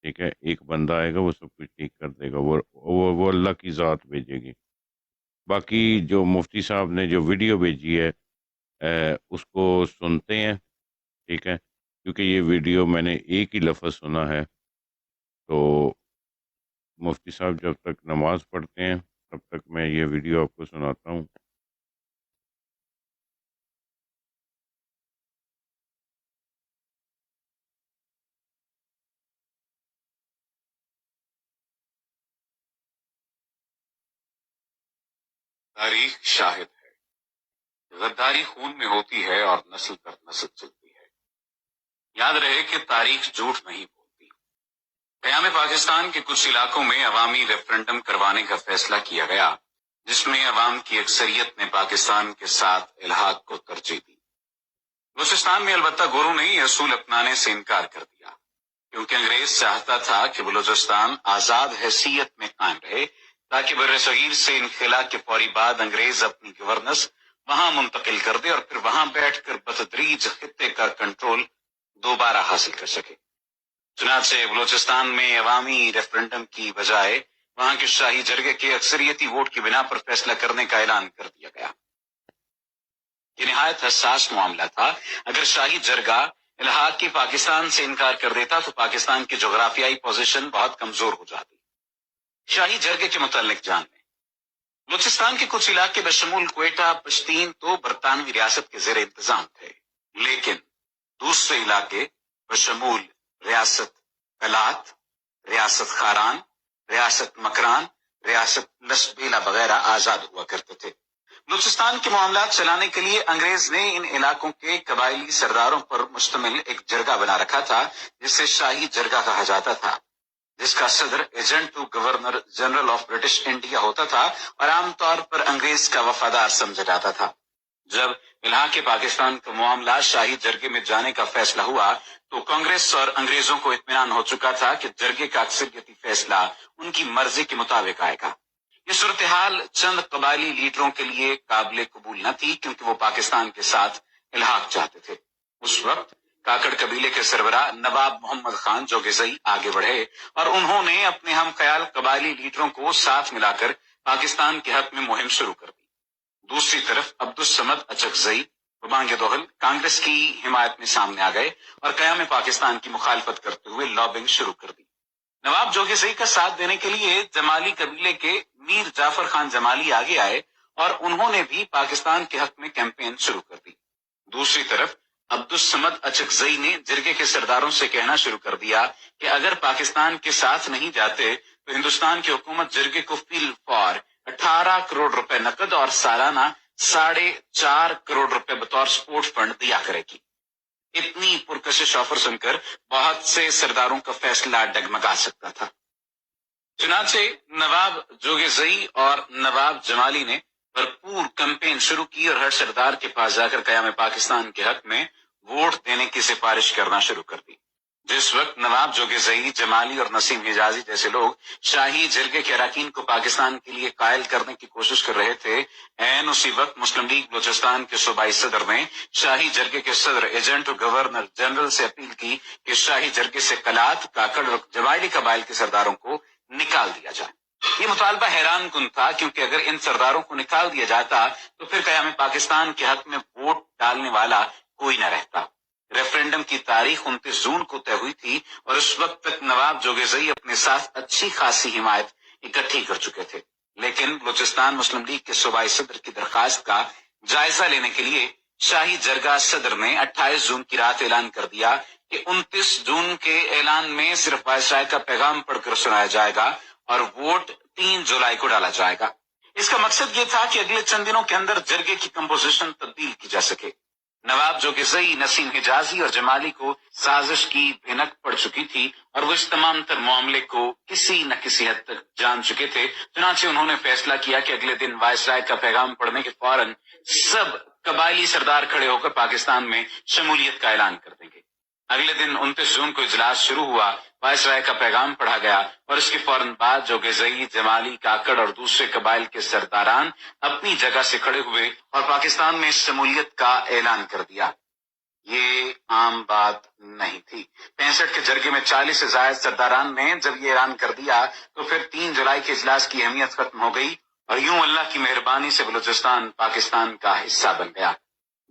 ٹھیک ہے، ایک بندہ آئے گا وہ سب کچھ ٹھیک کر دے گا، وہ اللہ کی ذات بھیجے گی. باقی جو مفتی صاحب نے جو ویڈیو بھیجی ہے اس کو سنتے ہیں، ٹھیک ہے، کیونکہ یہ ویڈیو میں نے ایک ہی لفظ سنا ہے. تو مفتی صاحب جب تک نماز پڑھتے ہیں تب تک میں یہ ویڈیو آپ کو سناتا ہوں. تاریخ شاہد ہے، غداری خون میں ہوتی ہے اور نسل پر نسل چلتی ہے. یاد رہے کہ تاریخ جھوٹ نہیں بولتی. قیام پاکستان کے کچھ علاقوں میں عوامی ریفرنڈم کروانے کا فیصلہ کیا گیا، جس میں عوام کی اکثریت نے پاکستان کے ساتھ الحاق کو ترجیح دی. بلوچستان میں البتہ گوروں نے یہ اصول اپنانے سے انکار کر دیا. क्योंकि अंग्रेज चाहता था कि बलूचिस्तान आजाद हैसियत में कायम रहे ताकि बर्र सगीर से इनखिला के फौरी बाद अंग्रेज अपनी गवर्नेंस वहां मुंतकिल कर दे और फिर वहां बैठकर बतदरीज खित्ते का कंट्रोल दोबारा हासिल कर सके। चुनाचे बलूचिस्तान में अवामी रेफरेंडम की बजाय वहां के शाही जरगे के अक्सरियती वोट की बिना पर फैसला करने का ऐलान कर दिया गया। ये निहायत हसास मामला था। अगर शाही जरगा इल्हाक की पाकिस्तान से इनकार कर देता तो पाकिस्तान की जोग्राफियाई पोजीशन बहुत कमजोर हो जाती। शाही जरगे के मुतालिक जान लें, बलूचिस्तान के कुछ इलाके बशमूल क्वेटा पश्तीन तो बरतानवी रियासत के जेर इंतजाम थे, लेकिन दूसरे इलाके बशमूल रियासत कलात, रियासत खारान, रियासत मकरान, रियासत लसबेला वगैरह आजाद हुआ करते थे। बलूचिस्तान के मामला चलाने के लिए अंग्रेज ने इन इलाकों के कबायली सरदारों पर मुश्तमिल एक जरगा बना रखा था जिसे शाही जरगा कहा जाता था, जिसका सदर agent to governor general of British India होता था और आमतौर पर अंग्रेज का वफादार समझा जाता था। जब इलाके पाकिस्तान का मामला शाही जरगे में जाने का फैसला हुआ तो कांग्रेस और अंग्रेजों को इत्मीनान हो चुका था कि जरगे का अक्सरियती फैसला उनकी मर्जी के मुताबिक आएगा। ये सूरत हाल चंद कबायली लीडरों के लिए काबिल कबूल न थी क्योंकि वो पाकिस्तान के साथ इल्हाक चाहते थे। उस वक्त काकड़ कबीले के सरबराह नवाब मोहम्मद खान जोगेज़ई आगे बढ़े और उन्होंने अपने हम ख्याल कबायली लीडरों को साथ मिलाकर पाकिस्तान के हक में मुहिम शुरू कर दी। दूसरी तरफ अब्दुस समद अचकज़ई बबांगे दोहल कांग्रेस की हिमायत में सामने आ गए और क़याम पाकिस्तान की मुखालफत करते हुए लॉबिंग शुरू कर दी। नवाब जोगेज़ई का साथ देने के लिए जमाली कबीले के मीर जाफर खान जमाली आगे आए और उन्होंने भी पाकिस्तान के हक में कैंपेन शुरू कर दी। दूसरी तरफ अब्दुस समद अचकज़ई ने जिरगे के सरदारों से कहना शुरू कर दिया कि अगर पाकिस्तान के साथ नहीं जाते तो हिंदुस्तान की हुकूमत जिरगे को फील फॉर 18 करोड़ रुपए नकद और सालाना 4.5 करोड़ रुपए बतौर सपोर्ट फंड दिया करेगी। इतनी पुरकशिश ऑफर सुनकर बहुत से सरदारों का फैसला डगमगा सकता था। चुनाचे नवाब जोगेज़ई और नवाब जमाली ने भरपूर कैंपेन शुरू की और हर सरदार के पास जाकर क़याम पाकिस्तान के हक में वोट देने की सिफारिश करना शुरू कर दी। जिस वक्त नवाब जोगेज़ई, जमाली और नसीम हिजाजी जैसे लोग शाही जिरगे के अरकान को पाकिस्तान के लिए कायल करने की कोशिश कर रहे थे, ऐन उसी वक्त मुस्लिम लीग बलूचिस्तान के सूबाई सदर ने शाही जिरगे के सदर एजेंट और गवर्नर जनरल से अपील की कि शाही जिरगे से कलात, काकड़ और जवाइली कबाइल के सरदारों को निकाल दिया जाए। ये मुतालबा हैरान कुन था क्योंकि अगर इन सरदारों को निकाल दिया जाता तो फिर क़याम पाकिस्तान के हक में वोट डालने वाला कोई न रहता। रेफरेंडम की तारीख 29 जून को तय हुई थी और उस वक्त तक नवाब जोगेज़ई अपने साथ अच्छी खासी हिमायत इकट्ठी कर चुके थे, लेकिन बलूचिस्तान मुस्लिम लीग के सूबाई सदर की दरखास्त का जायजा लेने के लिए शाही जरगा सदर ने 28 जून की रात ऐलान कर दिया कि 29 जून के ऐलान में सिर्फ वायसराय का पैगाम पढ़कर सुनाया जाएगा और वोट 3 जुलाई को डाला जाएगा। इसका मकसद ये था कि अगले चंद दिनों के अंदर जरगे की कंपोजिशन तब्दील की जा सके। नवाब जोगेज़ई, नसीम हिजाजी और जमाली को साजिश की भनक पड़ चुकी थी और वो इस तमाम तर मामले को किसी न किसी हद तक जान चुके थे। चुनांचे उन्होंने फैसला किया कि अगले दिन वायसराय का पैगाम पढ़ने के फौरन सब कबायली सरदार खड़े होकर पाकिस्तान में शमूलियत का ऐलान कर देंगे। अगले दिन 29 जून को इजलास शुरू हुआ, वायसराय का पैगाम पढ़ा गया और इसके फौरन बाद जोगेज़ई, जमाली, काकड़ और दूसरे कबाइल के सरदारान अपनी जगह से खड़े हुए और पाकिस्तान में शमूलियत का ऐलान कर दिया। ये आम बात नहीं थी। 65 के जरगे में 40 से ज्यादा सरदारान ने जब ये ऐलान कर दिया तो फिर 3 जुलाई के इजलास की अहमियत खत्म हो गई और यूं अल्लाह की मेहरबानी से बलूचिस्तान पाकिस्तान का हिस्सा बन गया।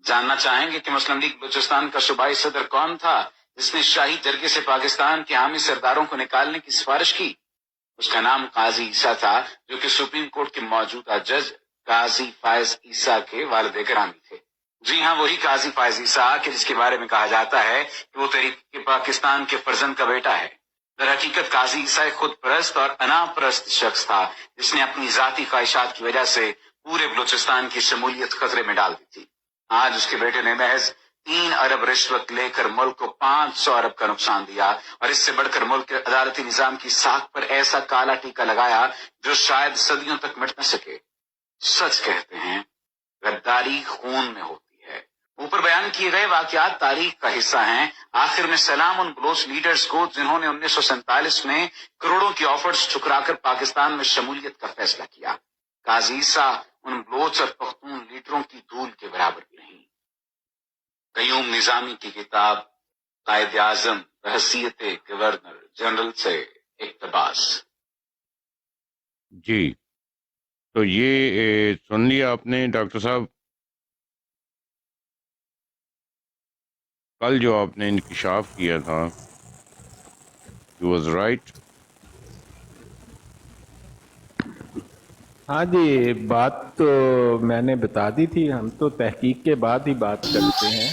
जानना चाहेंगे कि मुस्लिम लीग बलूचिस्तान का सूबाई सदर कौन था जिसने शाही जरगे से पाकिस्तान के हामी सरदारों को निकालने की सिफारिश की? उसका नाम काजी ईसा था, जो कि सुप्रीम कोर्ट के मौजूदा जज काजी फायज ईसा के वालिद गिरामी थे। जी हाँ, वही काजी फायज ईसा कि जिसके बारे में कहा जाता है कि वो तहरीक पाकिस्तान के फर्जंद का बेटा है। दर हकीकत काजी ईसा एक खुद परस्त और अनापरस्त शख्स था जिसने अपनी जाती ख्वाहिशात की वजह से पूरे बलूचिस्तान की शमूलियत खतरे में डाल दी थी। आज उसके बेटे ने महज 3 अरब रिश्वत लेकर मुल्क को 500 अरब का नुकसान दिया और इससे बढ़कर मुल्क के अदालती निजाम की साख पर ऐसा काला टीका लगाया जो शायद सदियों तक मिट न सके। सच कहते हैं, गद्दारी खून में होती है, اوپر بیان کیے گئے واقعات تاریخ کا حصہ ہیں. آخر میں سلام ان بلوچ لیڈرز کو جنہوں نے 1947 میں کروڑوں کی آفرز ٹھکرا کر پاکستان میں شمولیت کا فیصلہ کیا. قاضی عیسیٰ ان بلوچ اور پختون لیڈروں کی دھول کے برابر بھی نہیں. قیوم نظامی کی کتاب قائد اعظم بحیثیت گورنر جنرل سے اقتباس. جی تو یہ سن لیا آپ نے ڈاکٹر صاحب. کل جو آپ نے انکشاف کیا تھا he was right. ہاں جی، بات تو میں نے بتا دی تھی. ہم تو تحقیق کے بعد ہی بات کرتے ہیں.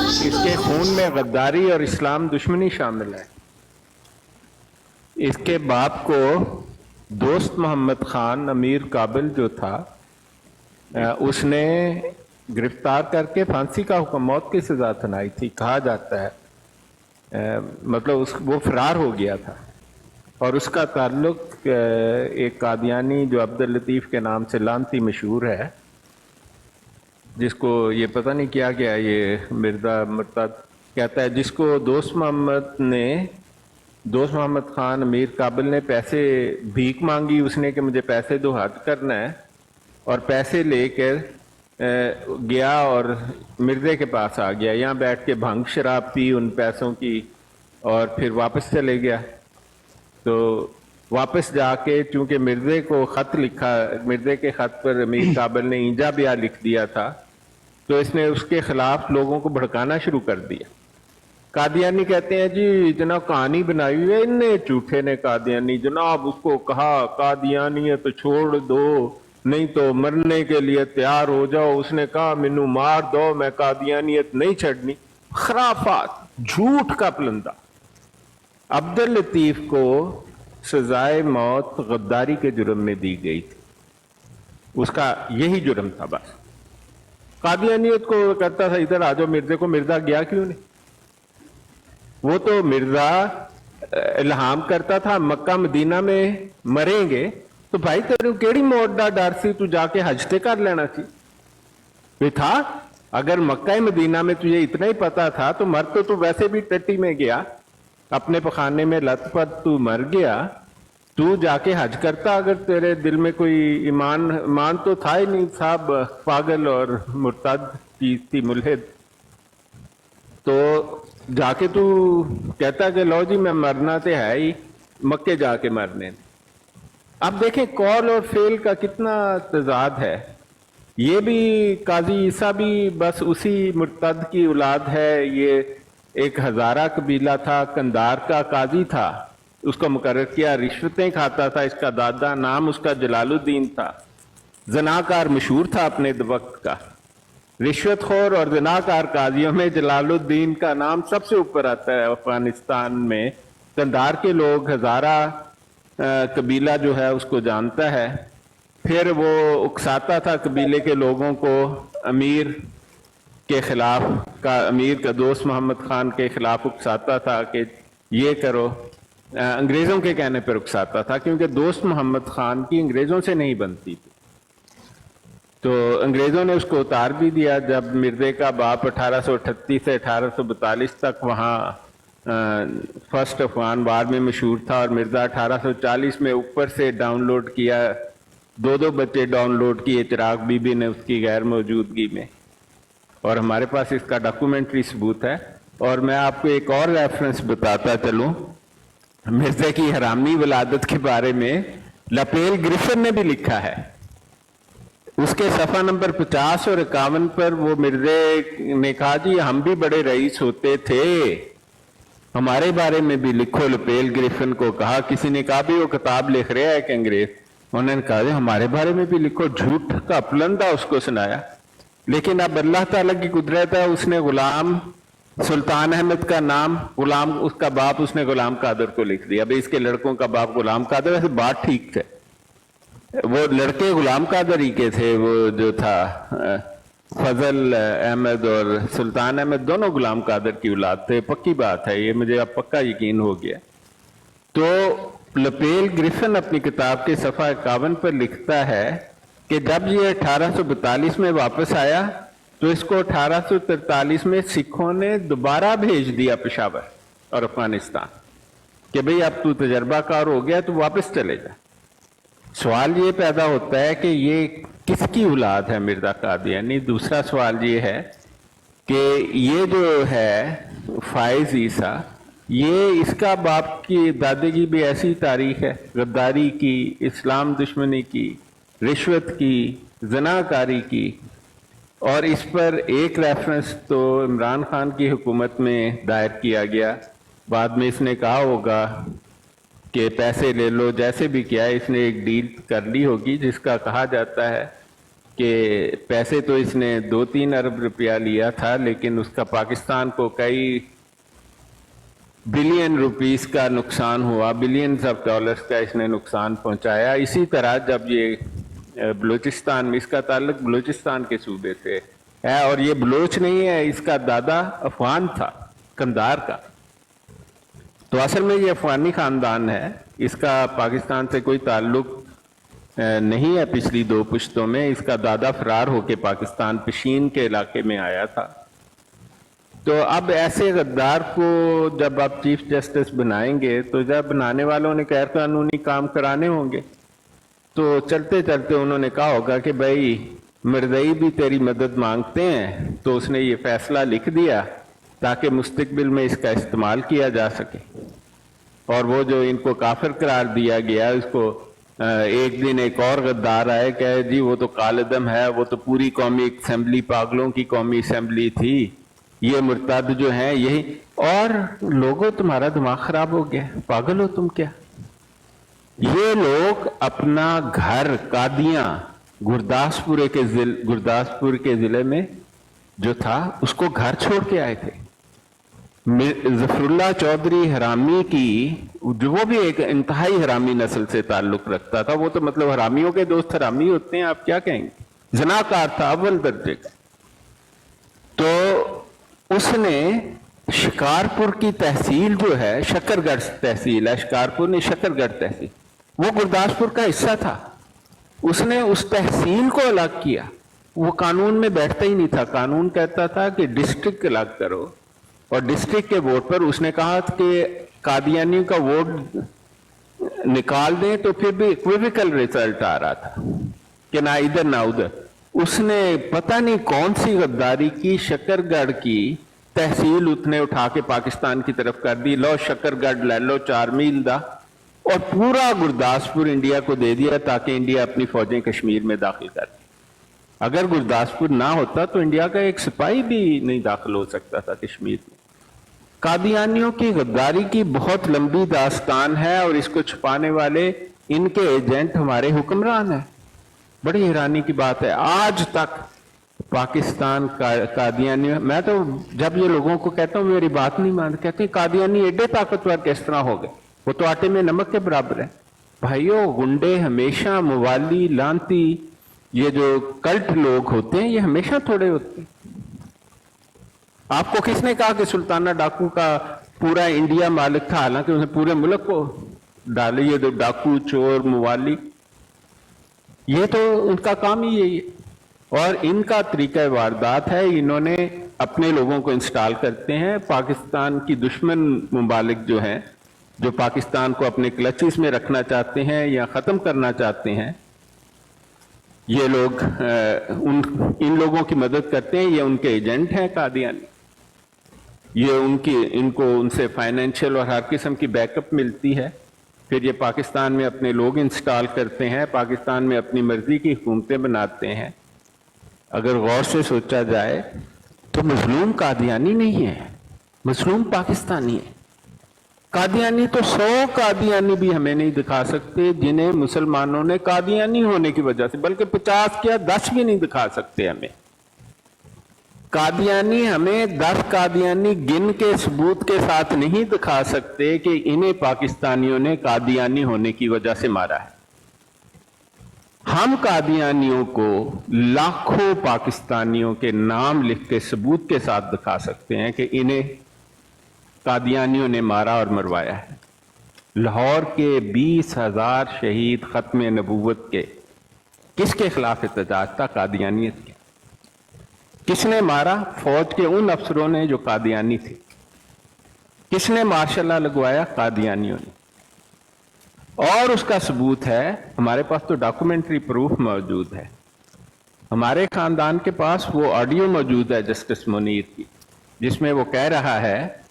اس کے خون میں غداری اور اسلام دشمنی شامل ہے. اس کے باپ کو دوست محمد خان امیر کابل جو تھا اس نے گرفتار کر کے پھانسی کا حکم موت کی سزا سنائی تھی. کہا جاتا ہے مطلب وہ فرار ہو گیا تھا اور اس کا تعلق ایک قادیانی جو عبداللطیف کے نام سے لانتی مشہور ہے، جس کو یہ پتہ نہیں کیا گیا، یہ مرزا مرتد کہتا ہے، جس کو دوست محمد خان امیر کابل نے پیسے بھیک مانگی اس نے کہ مجھے پیسے دو، حج کرنا ہے، اور پیسے لے کر گیا اور مرزے کے پاس آ گیا. یہاں بیٹھ کے بھنگ شراب پی ان پیسوں کی اور پھر واپس چلے گیا. تو واپس جا کے چونکہ مرزے کو خط لکھا، مرزے کے خط پر امیر کابل نے اینجا بیاہ لکھ دیا تھا، تو اس نے اس کے خلاف لوگوں کو بھڑکانا شروع کر دیا. قادیانی کہتے ہیں جی جناب کہانی بنائی ہوئی ہے ان نے، جھوٹے نے قادیانی، جناب اس کو کہا قادیانیت چھوڑ دو نہیں تو مرنے کے لیے تیار ہو جاؤ. اس نے کہا مینوں مار دو میں قادیانیت نہیں چھڑنی. خرافات، جھوٹ کا پلندہ. عبداللطیف کو سزائے موت غداری کے جرم میں دی گئی تھی. اس کا یہی جرم تھا بس. قادیانیت کو کرتا تھا ادھر آ جاؤ مرزے کو. مرزا گیا کیوں نہیں؟ وہ تو مرزا الہام کرتا تھا مکہ مدینہ میں مریں گے تو بھائی تیرے کیڑی موت دا ڈر سی، تو جا کے حج تے کر لینا سی. بھی تھا اگر مکہ مدینہ میں تجھے اتنا ہی پتا تھا تو مر تو ویسے بھی ٹٹی میں گیا، اپنے پخانے میں لت پت تو مر گیا. تو جا کے حج کرتا اگر تیرے دل میں کوئی ایمان تو تھا ہی نہیں. صاحب پاگل اور مرتد چیز تھی، ملحد. تو جا کے تو کہتا کہ لو جی میں مرنا تو ہے ہی، مکے جا کے مرنے. اب دیکھیں قول اور فعل کا کتنا تضاد ہے. یہ بھی قاضی عیسیٰ بھی بس اسی مرتد کی اولاد ہے. یہ ایک ہزارہ قبیلہ تھا، کندار کا قاضی تھا، اس کو مقرر کیا، رشوتیں کھاتا تھا. اس کا دادا نام اس کا جلال الدین تھا، زناکار مشہور تھا اپنے وقت کا. رشوت خور اور زناکار قاضیوں میں جلال الدین کا نام سب سے اوپر آتا ہے افغانستان میں. کندار کے لوگ ہزارہ قبیلہ جو ہے اس کو جانتا ہے. پھر وہ اکساتا تھا قبیلے کے لوگوں کو امیر کے خلاف امیر کا دوست محمد خان کے خلاف اکساتا تھا کہ یہ کرو. انگریزوں کے کہنے پر اکساتا تھا کیونکہ دوست محمد خان کی انگریزوں سے نہیں بنتی تھی. تو انگریزوں نے اس کو اتار بھی دیا. جب مرزے کا باپ 1838 سے 1842 تک وہاں فرسٹ افغان وار میں مشہور تھا اور مرزا 1840 میں اوپر سے ڈاؤن لوڈ کیا، 2 بچے ڈاؤن لوڈ کیے چراغ بی بی نے اس کی غیر موجودگی میں، اور ہمارے پاس اس کا ڈاکومنٹری ثبوت ہے. اور میں آپ کو ایک اور ریفرنس بتاتا چلوں مرزا کی حرامی ولادت کے بارے میں. لپیل گرفن نے بھی لکھا ہے، اس کے صفحہ نمبر 50 اور 51 پر وہ مرزے نے کہا جی ہم بھی بڑے رئیس ہوتے تھے، ہمارے بارے میں بھی لکھو. لپیل گرفن کو کہا، کسی نے کہا بھی وہ کتاب لکھ رہا ہے کہ انگریز، انہوں نے کہا جی ہمارے بارے میں بھی لکھو. جھوٹ کا پلندہ اس کو سنایا. لیکن اب اللہ تعالیٰ کی قدرت ہے، اس نے غلام سلطان احمد کا نام، غلام اس کا باپ اس نے غلام قادر کو لکھ دیا. ابھی اس کے لڑکوں کا باپ غلام قادر، ویسے بات ٹھیک تھے، وہ لڑکے غلام قادر ہی کے تھے. وہ جو تھا فضل احمد اور سلطان احمد دونوں غلام قادر کی اولاد تھے. پکی بات ہے، یہ مجھے اب پکا یقین ہو گیا. تو لپیل گرفن اپنی کتاب کے صفحہ 51 پر لکھتا ہے کہ جب یہ 1842 میں واپس آیا तो इसको 1843 में सिखों ने दोबारा भेज दिया पेशावर और अफगानिस्तान कि भाई अब तू तजर्बाकार हो गया तो वापस चले जा। सवाल ये पैदा होता है कि ये किसकी औलाद है मिर्जा कादियानी। दूसरा सवाल ये है कि ये जो है फाइज ईसा, ये इसका बाप की दादे की भी ऐसी तारीख है, गद्दारी की, इस्लाम दुश्मनी की, रिश्वत की, जनाकारी की। और इस पर एक रेफरेंस तो इमरान खान की हुकूमत में दायर किया गया, बाद में इसने कहा होगा कि पैसे ले लो, जैसे भी किया इसने एक डील कर ली होगी जिसका कहा जाता है कि पैसे तो इसने 2-3 अरब रुपया लिया था, लेकिन उसका पाकिस्तान को कई बिलियन रुपीस का नुकसान हुआ, बिलियंस ऑफ डॉलर्स का इसने नुकसान पहुंचाया। इसी तरह जब ये बलूचिस्तान में, इसका ताल्लुक बलूचिस्तान के सूबे से है और ये बलोच नहीं है, इसका दादा अफगान था, कंधार का। तो असल में ये अफगानी खानदान है, इसका पाकिस्तान से कोई ताल्लुक नहीं है। पिछली 2 पुश्तों में इसका दादा फरार होके पाकिस्तान पेशीन के इलाके में आया था। तो अब ऐसे गद्दार को जब आप चीफ जस्टिस बनाएंगे तो जब बनाने वालों ने गैर कानूनी काम कराने होंगे तो चलते चलते उन्होंने कहा होगा कि भाई मिर्ज़ई भी तेरी मदद मांगते हैं, तो उसने ये फैसला लिख दिया ताकि मुस्तकबिल में इसका इस्तेमाल किया जा सके। और वो जो इनको काफिर करार दिया गया, उसको एक दिन एक और गद्दार आए, कहे जी वो तो कालदम है, वो तो पूरी कौमी असेंबली पागलों की कौमी असेंबली थी, ये मुर्ताद जो हैं यही। और लोगों तुम्हारा दिमाग खराब हो गया, पागल हो तुम क्या? ये लोग अपना घर कादियां गुरदासपुर के जिले में जो था उसको घर छोड़ के आए थे। जफरुल्लाह चौधरी हरामी की, जो वो भी एक इंतहाई हरामी नस्ल से ताल्लुक रखता था, वो तो मतलब हरामियों के दोस्त हरामी होते हैं, आप क्या कहेंगे, जनाकार था अव्वल दर्जे का। तो उसने शिकारपुर की तहसील जो है, शकरगढ़ तहसील है, शिकारपुर ने शकरगढ़ तहसील, वो गुरदासपुर का हिस्सा था, उसने उस तहसील को अलग किया। वो कानून में बैठता ही नहीं था। कानून कहता था कि डिस्ट्रिक्ट अलग करो, और डिस्ट्रिक्ट के वोट पर उसने कहा कि कादियानियों का वोट निकाल दें, तो फिर भी इक्विवोकल रिजल्ट आ रहा था कि ना इधर ना उधर। उसने पता नहीं कौन सी गद्दारी की, शकरगढ़ की तहसील उसने उठा के पाकिस्तान की तरफ कर दी। लो शकरगढ़ ले लो 4 मील दा, और पूरा गुरदासपुर इंडिया को दे दिया ताकि इंडिया अपनी फौजें कश्मीर में दाखिल कर दे। अगर गुरदासपुर ना होता तो इंडिया का एक सिपाही भी नहीं दाखिल हो सकता था कश्मीर में। कादियानियों की गद्दारी की बहुत लंबी दास्तान है, और इसको छुपाने वाले इनके एजेंट हमारे हुक्मरान हैं। बड़ी हैरानी की बात है, आज तक पाकिस्तान का कादियानी, मैं तो जब ये लोगों को कहता हूँ मेरी बात नहीं मानते, कहते हैं कादियानी एडे ताकतवर किस तरह हो गए, वो तो आटे में नमक के बराबर है। भाइयों, गुंडे हमेशा, मवाली, लांती, ये जो कल्ट लोग होते हैं, ये हमेशा थोड़े होते हैं। आपको किसने कहा कि सुल्ताना डाकू का पूरा इंडिया मालिक था, हालांकि उसने पूरे मुल्क को डाले। ये तो डाकू, चोर, मवाली, ये तो उनका काम ही यही है। और इनका तरीका वारदात है, इन्होंने अपने लोगों को इंस्टॉल करते हैं। पाकिस्तान की दुश्मन मुमालिक जो हैं, जो पाकिस्तान को अपने क्लचेस में रखना चाहते हैं या ख़त्म करना चाहते हैं, ये लोग इन लोगों की मदद करते हैं। ये उनके एजेंट हैं कादियानी। ये इनको उनसे फाइनेंशियल और हर किस्म की बैकअप मिलती है। फिर ये पाकिस्तान में अपने लोग इंस्टॉल करते हैं, पाकिस्तान में अपनी मर्जी की हुकूमतें बनाते हैं। अगर गौर से सोचा जाए तो मजलूम कादियानी नहीं है, मजलूम पाकिस्तानी है। कादियानी तो 100 कादियानी भी हमें नहीं दिखा सकते जिन्हें मुसलमानों ने कादियानी होने की वजह से, बल्कि 50 या 10 भी नहीं दिखा सकते हमें। कादियानी हमें 10 कादियानी गिन के सबूत के साथ नहीं दिखा सकते कि इन्हें पाकिस्तानियों ने कादियानी होने की वजह से मारा है। हम कादियानियों को लाखों पाकिस्तानियों के नाम लिख के सबूत के साथ दिखा सकते हैं कि इन्हें कादियानियों ने मारा और मरवाया है। लाहौर के 20,000 शहीद खत्म नबूवत के किसके खिलाफ एहतजाज था? कादियानियत के। किसने मारा? फौज के उन अफसरों ने जो कादियानी थे। किसने मार्शल लॉ लगवाया? कादियानियों ने। और उसका सबूत है, हमारे पास तो डॉक्यूमेंट्री प्रूफ मौजूद है। हमारे खानदान के पास वो ऑडियो मौजूद है जस्टिस मुनीर की, जिसमें वो कह रहा है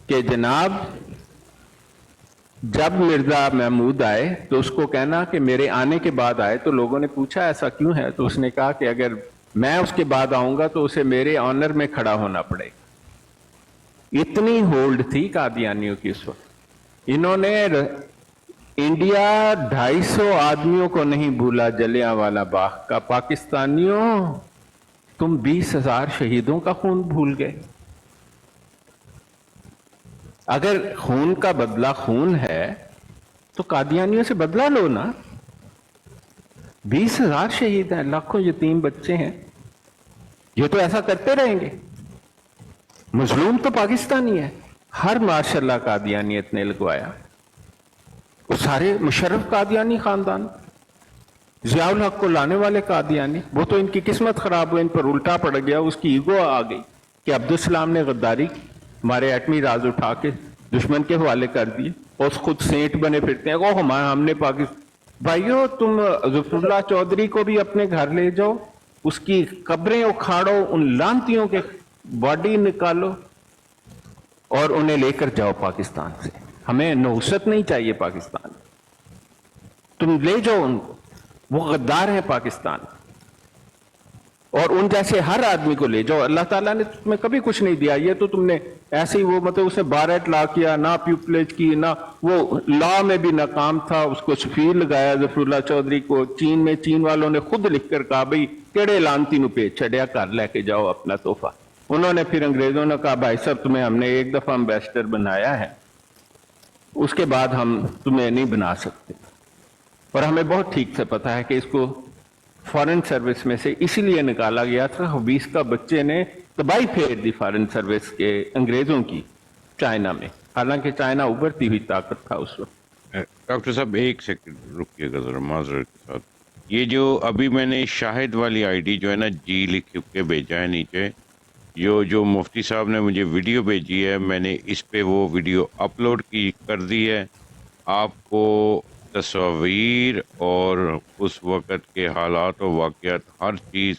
कि जनाब जब मिर्जा महमूद आए तो उसको कहना कि मेरे आने के बाद आए। तो लोगों ने पूछा ऐसा क्यों है? तो उसने कहा कि अगर मैं उसके बाद आऊंगा तो उसे मेरे ऑनर में खड़ा होना पड़ेगा। इतनी होल्ड थी कादियानियों की उस वक्त। इन्होंने इंडिया 250 आदमियों को नहीं भूला जलियांवाला बाग का। पाकिस्तानियों, तुम 20,000 शहीदों का खून भूल गए। अगर खून का बदला खून है तो कादियानियों से बदला लो ना। 20,000 शहीद हैं, लाखों यतीम बच्चे हैं। ये तो ऐसा करते रहेंगे। मजलूम तो पाकिस्तानी है। हर मार्शल लॉ कादियानियत ने लगवाया। वो सारे मुशर्रफ कादियानी खानदान, जियाउल हक को लाने वाले कादियानी। वो तो इनकी किस्मत खराब हुई, इन पर उल्टा पड़ गया, उसकी ईगो आ गई कि अब्दुल सलाम ने गद्दारी, हमारे एटमी राज उठा के दुश्मन के हवाले कर दिए और खुद सेंट बने फिरते हैं। वो हमने पाकिस्तान। भाइयों, तुम ज़फ़रुल्लाह चौधरी को भी अपने घर ले जाओ, उसकी कब्रें उखाड़ो, उन लानतियों के बॉडी निकालो और उन्हें लेकर जाओ पाकिस्तान से। हमें नौसत नहीं चाहिए पाकिस्तान। तुम ले जाओ उनको, वो गद्दार है पाकिस्तान। और उन जैसे हर आदमी को ले जाओ। अल्लाह ताला ने तुम्हें कभी कुछ नहीं दिया। ये तो तुमने ऐसे ही वो मतलब उसे बारेट ला किया, ना प्यूपलेज की, ना वो लॉ में भी नाकाम था, उसको सफीर लगाया ज़फ़रुल्लाह चौधरी को। चीन में चीन वालों ने खुद लिखकर कहा भाई केड़े लानती नु भेज छड़िया, घर लेके जाओ अपना तोहफा। उन्होंने फिर अंग्रेजों ने कहा भाई साहब तुम्हें हमने एक दफा एम्बेसडर बनाया है, उसके बाद हम तुम्हें नहीं बना सकते। और हमें बहुत ठीक से पता है कि इसको फॉरेन सर्विस में से इसीलिए निकाला गया था। 20 का बच्चे ने तबाही फेर दी फॉरेन सर्विस के अंग्रेजों की चाइना में, हालांकि चाइना उभरती हुई ताकत था उस वक्त। डॉक्टर साहब एक सेकंड रुकिएगा जरा माजरत के साथ। ये जो अभी मैंने शाहिद वाली आईडी जो है ना जी लिख के भेजा है नीचे, जो मुफ्ती साहब ने मुझे वीडियो भेजी है, मैंने इस पे वो वीडियो अपलोड कर दी है। आपको तस्वीर और उस वक़्त के हालात और वाक़यात हर चीज़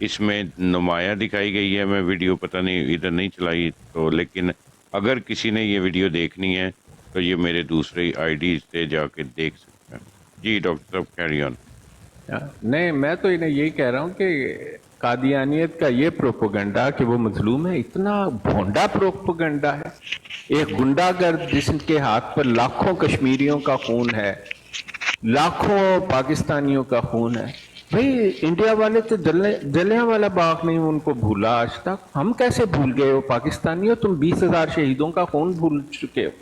इसमें नुमाया दिखाई गई है। मैं वीडियो पता नहीं इधर नहीं चलाई तो, लेकिन अगर किसी ने ये वीडियो देखनी है तो ये मेरे दूसरे आईडी से जाके देख सकते हैं। जी डॉक्टर साहब कैरी ऑन। नहीं, मैं तो इन्हें यही कह रहा हूँ कि कादियानियत का ये प्रोपोगंडा कि वो मजलूम है, इतना भोंडा प्रोपोगंडा है। एक गुंडागर्द जिसके हाथ पर लाखों कश्मीरियों का खून है, लाखों पाकिस्तानियों का खून है। भाई इंडिया वाले तो जलियांवाला बाग नहीं उनको भूला आज तक। हम कैसे भूल गए हो पाकिस्तानियों? तुम 20,000 शहीदों का खून भूल चुके हो।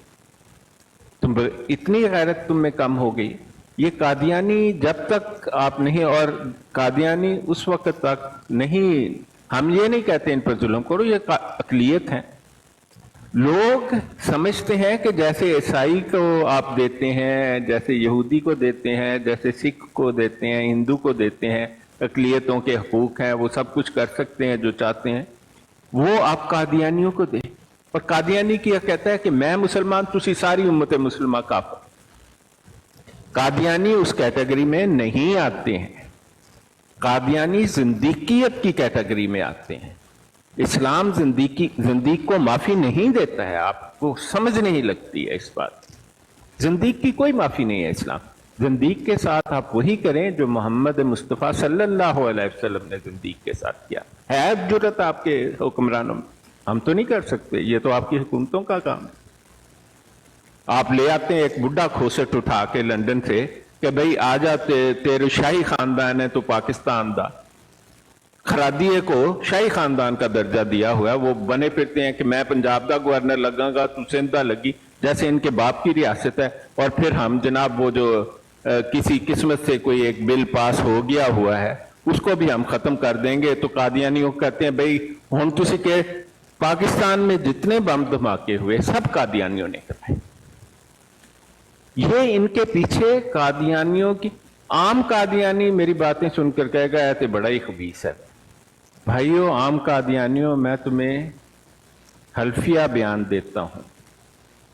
तुम इतनी गैरत तुम में कम हो गई। ये कादियानी जब तक आप नहीं, और कादियानी उस वक्त तक नहीं, हम ये नहीं कहते इन पर जुल्म करो, ये अकलियत है। लोग समझते हैं कि जैसे ईसाई को आप देते हैं, जैसे यहूदी को देते हैं, जैसे सिख को देते हैं, हिंदू को देते हैं, अकलियतों के हकूक हैं, वो सब कुछ कर सकते हैं जो चाहते हैं, वो आप कादियानियों को दें। और कादियानी किया कहता है कि मैं मुसलमान, तुसी सारी उम्मत मुसलमान काफिर। कादियानी उस कैटेगरी में नहीं आते हैं। कादियानी जिंदगियत की कैटेगरी में आते हैं। इस्लाम जिंदगी को माफी नहीं देता है। आपको समझ नहीं लगती है इस बात। जिंदगी की कोई माफी नहीं है इस्लाम। जिंदगी के साथ आप वही करें जो मोहम्मद मुस्तफ़ा सल्लल्लाहु अलैहि वसल्लम ने जिंदगी के साथ किया है। जुर्रत आपके हुक्मरानों में, हम तो नहीं कर सकते, ये तो आपकी हुकूमतों का काम है। आप ले आते हैं एक बुढ़ा खोसट उठा के लंदन से कि भाई आ जाते, तेरे शाही खानदान है तो पाकिस्तान दा। खरादिए को शाही खानदान का दर्जा दिया हुआ है, वो बने फिरते हैं कि मैं पंजाब का गवर्नर लगांगा, तू सिंध दा लगी, जैसे इनके बाप की रियासत है। और फिर हम जनाब वो जो किसी किस्मत से कोई एक बिल पास हो गया हुआ है उसको भी हम खत्म कर देंगे। तो कादियानियों कहते हैं भाई हम तुसी के पाकिस्तान में जितने बम धमाके हुए सब कादियानियों ने कराए। ये इनके पीछे कादियानियों की, आम कादियानी मेरी बातें सुनकर कहेगा ऐसे बड़ा ही खबीस है, भाइयों आम कादियानियों, मैं तुम्हें हल्फिया बयान देता हूं,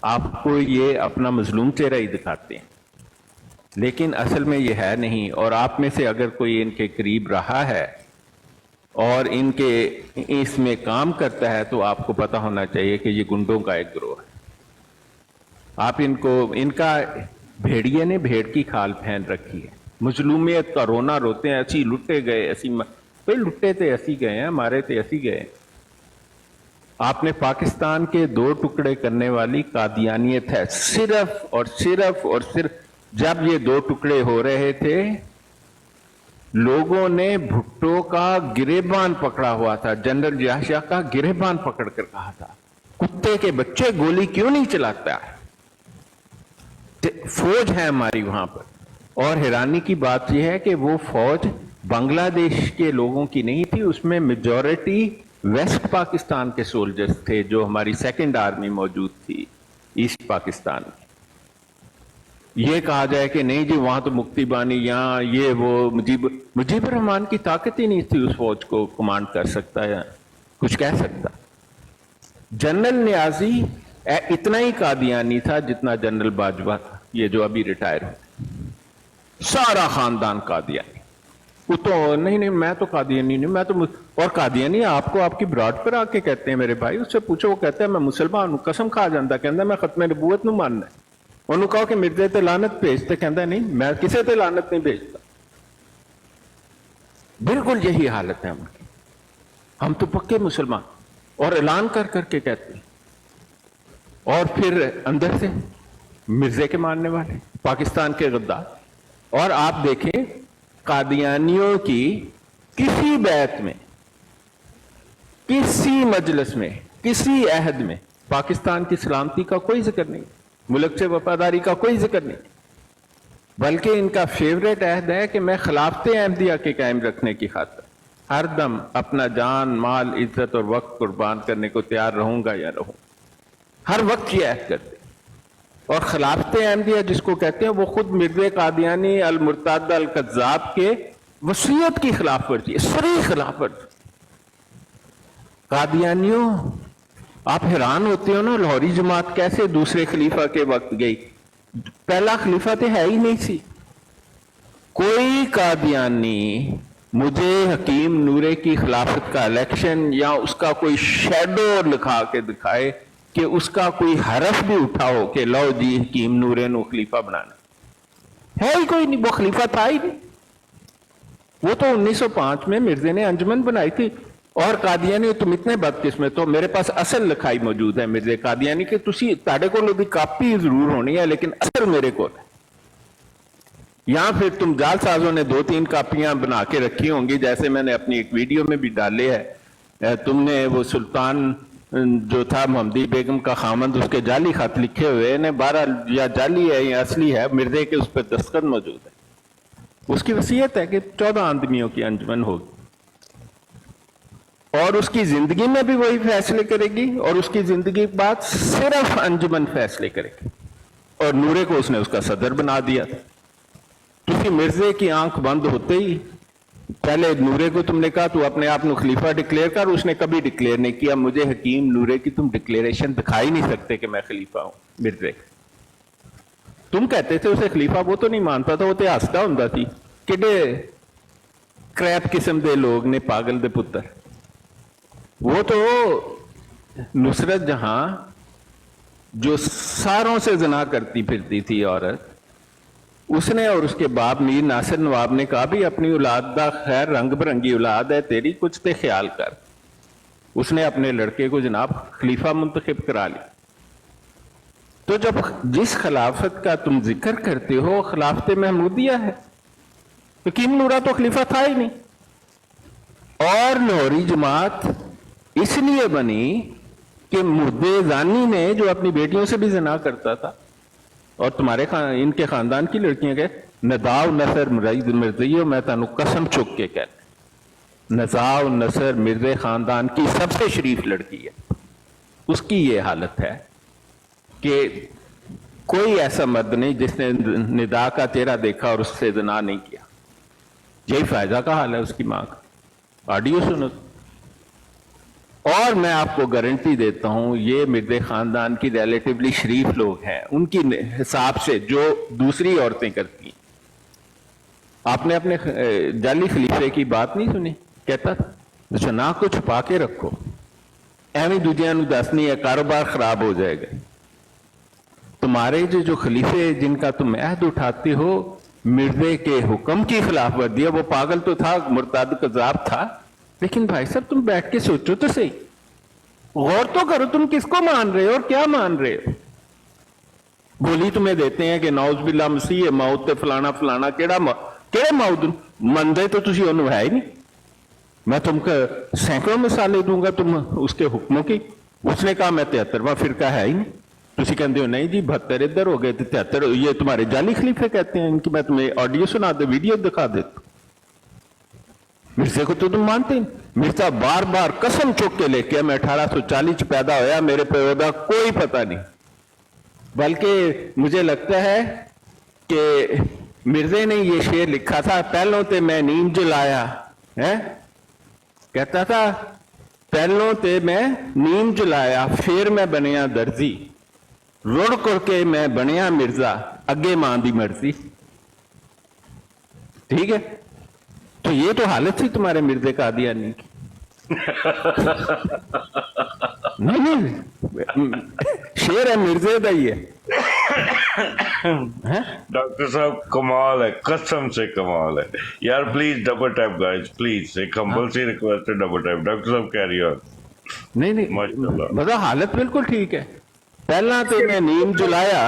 आपको ये अपना मजलूम चेहरा ही दिखाते हैं, लेकिन असल में ये है नहीं। और आप में से अगर कोई इनके करीब रहा है और इनके इसमें काम करता है तो आपको पता होना चाहिए कि ये गुंडों का एक गिरोह है। आप इनको, इनका भेड़िए ने भेड़ की खाल पहन रखी है, मजलूमियत का रोना रोते हैं, असी लुटे गए, असी भाई लुटे थे असी गए हैं, मारे थे असी गए। आपने पाकिस्तान के 2 टुकड़े करने वाली कादियानियत है, सिर्फ और सिर्फ और सिर्फ। जब ये 2 टुकड़े हो रहे थे, लोगों ने भुट्टो का गिरेबान पकड़ा हुआ था, जनरल याहिया का गिरेबान पकड़ कर कहा था, कुत्ते के बच्चे गोली क्यों नहीं चलाता है, फौज है हमारी वहां पर। और हैरानी की बात यह है कि वो फौज बांग्लादेश के लोगों की नहीं थी, उसमें मेजॉरिटी वेस्ट पाकिस्तान के सोल्जर्स थे, जो हमारी 2nd आर्मी मौजूद थी ईस्ट पाकिस्तान में। ये कहा जाए कि नहीं जी वहां तो मुक्ति बानी, यहाँ ये वो, मुजीबुर रहमान की ताकत ही नहीं थी उस फौज को कमांड कर सकता या कुछ कह सकता। जनरल नियाजी इतना ही कादियानी था जितना जनरल बाजवा था, ये जो अभी रिटायर हुए, सारा खानदान कादियानी। वो तो नहीं मैं तो कादियानी नहीं, मैं तो और कादियानी आपको आपकी ब्राड पर आके कहते हैं मेरे भाई, उससे पूछो, वो कहता है मैं मुसलमान हूं, कसम खा जाता, कहता मैं खत्म नबूवत नूं मानना है। उन्होंने कहा कि मिर्जे ते लानत भेजते, कहता नहीं मैं किसी ते लानत नहीं भेजता। बिल्कुल यही हालत है उनकी, हम तो पक्के मुसलमान, और ऐलान कर करके कहते हैं। और फिर अंदर से मिर्जे के मानने वाले, पाकिस्तान के गद्दार। और आप देखें कादियानियों की किसी बैत में, किसी मजलिस में, किसी अहद में पाकिस्तान की सलामती का कोई जिक्र नहीं, मुल्क से वफादारी का कोई जिक्र नहीं, बल्कि इनका फेवरेट अहद है कि मैं खिलाफत अहमदिया के कायम रखने की खातिर हर दम अपना जान, माल, इज्जत और वक्त कुर्बान करने को तैयार रहूंगा या रहूं, हर वक्त ये अहद करते। और खिलाफत अहमदिया जिसको कहते हैं, वो खुद मिर्ज़ा कादियानी अल मुर्तद अल कज़्ज़ाब के वसीयत की खिलाफ वर्जी, सरी खिलाफ वर्जी। कादियानियों, आप हैरान होते हो ना, लाहौरी जमात कैसे दूसरे खलीफा के वक्त गई, पहला खलीफा तो है ही नहीं सी। कोई कादियानी मुझे हकीम नूरे की खिलाफत का इलेक्शन या उसका कोई शेडो लिखा के दिखाए कि उसका कोई हरफ भी उठा हो कि लो जी हकीम नूरे नो खलीफा बनाना, है ही कोई नहीं, वो खलीफा था ही नहीं। वो तो 1905 में मिर्जे ने अंजुमन बनाई थी। और कादियानी, तुम इतने बदकिस्मत हो, मेरे पास असल लिखाई मौजूद है मिर्जे कादियानी के, तुसी ताड़े को भी कापी जरूर होनी है, लेकिन असल मेरे को है। या फिर तुम जालसाजों ने 2-3 कापियां बना के रखी होंगी, जैसे मैंने अपनी एक वीडियो में भी डाले है। तुमने वो सुल्तान जो था मोहम्मदी बेगम का खामंद, उसके जाली खत लिखे हुए ने, 12 या जाली है या असली है, मिर्जे के उस पर दस्तखत मौजूद है। उसकी वसीयत है कि 14 आदमियों की अंजुमन होगी और उसकी जिंदगी में भी वही फैसले करेगी, और उसकी जिंदगी के बाद सिर्फ अंजुमन फैसले करेगी। और नूरे को उसने उसका सदर बना दिया था। क्योंकि मिर्जे की आंख बंद होते ही पहले नूरे को तुमने कहा तू अपने आप को खलीफा डिक्लेयर कर, उसने कभी डिक्लेयर नहीं किया। मुझे हकीम नूरे की तुम डिक्लेरेशन दिखा ही नहीं सकते कि मैं खलीफा हूं मिर्जे। तुम कहते थे उसे खलीफा, वो तो नहीं मानता था, वो तो हंसता होता थी। किडे क्रैप किस्म के लोग ने, पागल दे पुत्र। वो तो नुसरत जहां जो सारों से जना करती फिरती थी औरत, उसने और उसके बाप मीर नासिर नवाब ने कहा भी अपनी औलाद दा खैर रंग बिरंगी औलाद है तेरी, कुछ ते ख्याल कर। उसने अपने लड़के को जनाब खलीफा मुंतखब करा लिया। तो जब जिस खिलाफत का तुम जिक्र करते हो खिलाफत महमूदिया है, हकीम नूरा तो खलीफा था ही नहीं। और लाहौरी जमात इसलिए बनी कि मुद्दे जानी ने, जो अपनी बेटियों से भी जना करता था, और तुम्हारे इनके खानदान की लड़कियां गए, नदाव नसर मिर्जियो, मैं तानू कसम चुक के कहना, नजाव नसर मिर्जे खानदान की सबसे शरीफ लड़की है। उसकी ये हालत है कि कोई ऐसा मर्द नहीं जिसने निदा का चेहरा देखा और उससे जना नहीं किया। यही फायदा का हाल है उसकी मां का। ऑडियो सुनो, اور میں آپ کو گارنٹی دیتا ہوں یہ مرزے خاندان کی ریلیٹیولی شریف لوگ ہیں، ان کی حساب سے جو دوسری عورتیں کرتی ہیں۔ آپ نے اپنے جعلی خلیفے کی بات نہیں سنی؟ کہتا تھا شناخت کو چھپا کے رکھو، ایویں دوجیاں نو دسنی ہے، کاروبار خراب ہو جائے گا۔ تمہارے جو خلیفے جن کا تم عہد اٹھاتے ہو، مرزے کے حکم کی خلاف ورزی ہے، وہ پاگل تو تھا، مرتد کذاب تھا، لیکن بھائی صاحب تم بیٹھ کے سوچو تو صحیح، غور تو کرو تم کس کو مان رہے ہو اور کیا مان رہے ہو۔ گولی تمہیں دیتے ہیں کہ نعوذ باللہ مسیح موت تے فلانا فلانا، کیڑے موت مندے تو تسی انہوں ہے ہی نہیں۔ میں تم کو سینکڑوں مثالیں دوں گا تم اس کے حکموں کی۔ اس نے کہا میں 73واں فرقہ ہے ہی نہیں، تسی کہتے ہو نہیں جی 72 ادھر ہو گئے 73، یہ تمہارے جعلی خلیفے کہتے ہیں، ان کی میں تمہیں آڈیو سنا دے، ویڈیو دکھا دیتا ہوں۔ مرزے کو تو تم مانتے ہیں؟ مرزا بار بار قسم چک کے لے کے میں 1840 پیدا ہویا، میرے پیو دا کوئی پتہ نہیں، بلکہ مجھے لگتا ہے کہ مرزے نے یہ شعر لکھا تھا، پہلوں تے میں نیم جلایا ہے، کہتا تھا پہلوں تے میں نیم جلایا پھر میں بنیا درزی، رڑ کر کے میں بنیا مرزا اگے ماں دی مرضی۔ ٹھیک ہے، تو یہ تو حالت تھی تمہارے مرزے قادیانی کی۔ نہیں شعر ہے مرزے دا ہی ہے۔ ڈاکٹر صاحب کمال ہے، قسم سے کمال ہے یار۔ Please double tap guys, please ایک کمپلسری ریکویسٹ ہے، ڈبل ٹیپ۔ ڈاکٹر صاحب کیری آن۔ نہیں بتا حالت بالکل ٹھیک ہے۔ پہلا تے میں نیم جلایا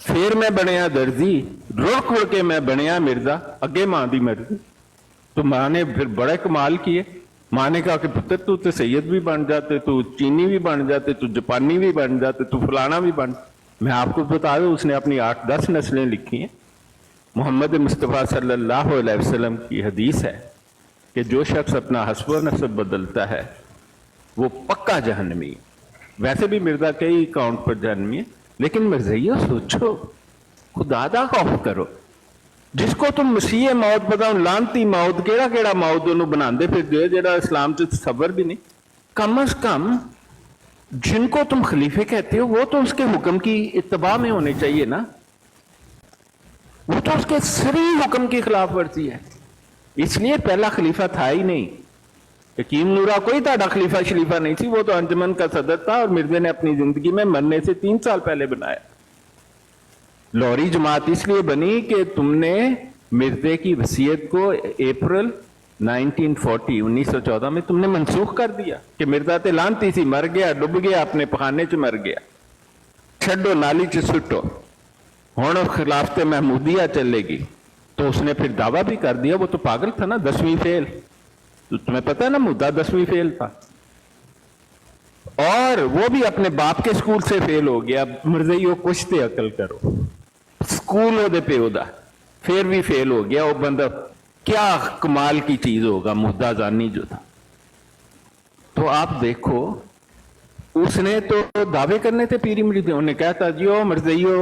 پھر میں بنیا درزی، رڑ کھڑ کے میں بنیا مرزا اگے ماں دی مرضی۔ تو ماں نے پھر بڑے کمال کیے، ماں نے کہا کہ پتر تو سید بھی بن جاتے، تو چینی بھی بن جاتے، تو جاپانی بھی بن جاتے، تو فلانا بھی بن۔ میں آپ کو بتا دوں اس نے اپنی 8-10 نسلیں لکھی ہیں۔ محمد مصطفیٰ صلی اللہ علیہ وسلم کی حدیث ہے کہ جو شخص اپنا حسب و نسب بدلتا ہے وہ پکا جہنمی ہے۔ ویسے بھی مرزا کئی اکاؤنٹ پر جہنمی ہے، لیکن مرزائیو سوچو، خدا دا خوف کرو۔ جس کو تم مسیح موت بتاؤ، لانتی موت، کیڑا موت انہوں بناندے پھر جو جڑا اسلام سے تصور بھی نہیں۔ کم از کم جن کو تم خلیفے کہتے ہو وہ تو اس کے حکم کی اتباع میں ہونے چاہیے نا، وہ تو اس کے صریح حکم کی خلاف ورزی ہے۔ اس لیے پہلا خلیفہ تھا ہی نہیں، حکیم نورا کوئی تھا خلیفہ شلیفہ نہیں تھی، وہ تو انجمن کا صدر تھا، اور مرزے نے اپنی زندگی میں مرنے سے 3 سال پہلے بنایا۔ لوری جماعت اس لیے بنی کہ تم نے مرزے کی وصیت کو اپریل 1914 میں تم نے منسوخ کر دیا کہ مرزا تے لانتی سی، مر گیا، ڈب گیا، اپنے پخانے چ مر گیا، چھڈو نالی چ سٹو، ہن خلافت محمودیہ چلے گی۔ تو اس نے پھر دعویٰ بھی کر دیا، وہ تو پاگل تھا نا، 10ویں فیل، تو تمہیں پتہ ہے نا مدعا 10ویں فیل تھا، اور وہ بھی اپنے باپ کے سکول سے فیل ہو گیا۔ مرزائیو کچھ تے عقل کرو، سکول ہو دے پیو دا، پھر بھی فیل ہو گیا وہ بندہ، کیا کمال کی چیز ہوگا مدعا زانی جو تھا۔ تو آپ دیکھو اس نے تو دعوے کرنے تھے پیری مریدیں، انہوں نے کہتا جی او مرزائیو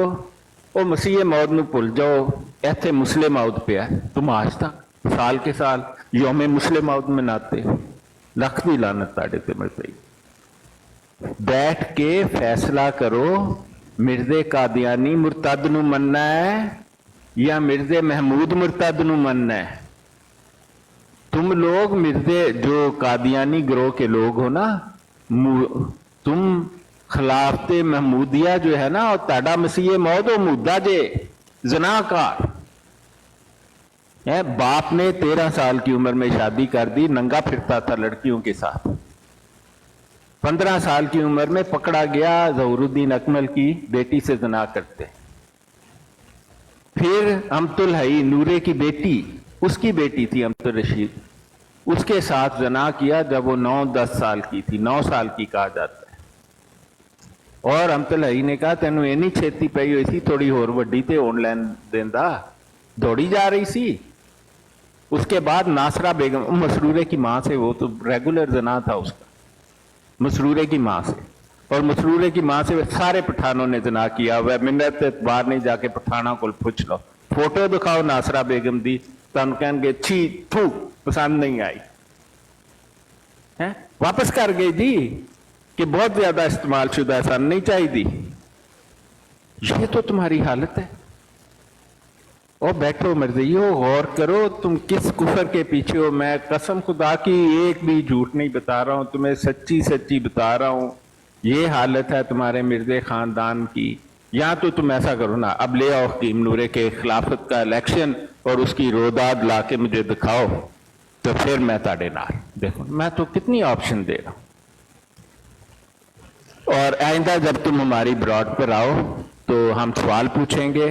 او مسیح موت نو بھول جاؤ، ایتھے مسلم موت پہ ہے۔ تم آج تک سال کے سال یوم مسلم موت مناتے ہو، لکھ دی لعنت تاڑے تے مرزائی۔ بیٹھ کے فیصلہ کرو مرزے قادیانی مرتد نو مننا ہے یا مرزے محمود مرتد نو مننا ہے۔ تم لوگ مرزے جو قادیانی گروہ کے لوگ ہو نا، تم خلافت محمودیہ جو ہے نا، اور تاڑا مسیح موت و مدعا جے زناکار۔ باپ نے 13 سال کی عمر میں شادی کر دی، ننگا پھرتا تھا لڑکیوں کے ساتھ۔ 15 سال کی عمر میں پکڑا گیا ظہور الدین اکمل کی بیٹی سے زنا کرتے۔ پھر امت الحی نورے کی بیٹی، اس کی بیٹی تھی امت الرشید، اس کے ساتھ زنا کیا جب وہ 9-10 سال کی تھی، 9 سال کی کہا جاتا ہے۔ اور امت الحی نے کہا تینوں اینی چھیتی پئی ہوئی سی، تھوڑی ہور وڈی تے ہون لین دیندا، دوڑی جا رہی سی۔ اس کے بعد ناصرہ بیگم، مسرورے کی ماں سے، وہ تو ریگولر زنا تھا اس کا، مسرورے کی ماں سے، اور مسرورے کی ماں سے سارے پٹھانوں نے زنا کیا ہوا ہے۔ منت اعتبار نہیں، جا کے پٹھانوں کو پوچھ لو، فوٹو دکھاؤ ناصرہ بیگم دی، تم کہیں گے چھی تھو، پسند نہیں آئی۔ हैं वापस कर गए जी कि बहुत ज्यादा इस्तेमाल शुदा सन नहीं चाहिए। ये तो तुम्हारी हालत है। और बैठो मर्जियो, गौर करो तुम किस कुफर के पीछे हो। मैं कसम खुदा की एक भी झूठ नहीं बता रहा हूं, तुम्हें सच्ची सच्ची बता रहा हूं। ये हालत है तुम्हारे मिर्जे खानदान की। या तो तुम ऐसा करो ना, अब ले आओ हकीम नूरे के खिलाफत का इलेक्शन और उसकी रोदाद ला के मुझे दिखाओ, तो फिर मैं ताड़े नाल। देखो मैं तो कितनी ऑप्शन दे रहा हूं। और आइंदा जब तुम हमारी ब्रॉड पर आओ तो हम सवाल पूछेंगे।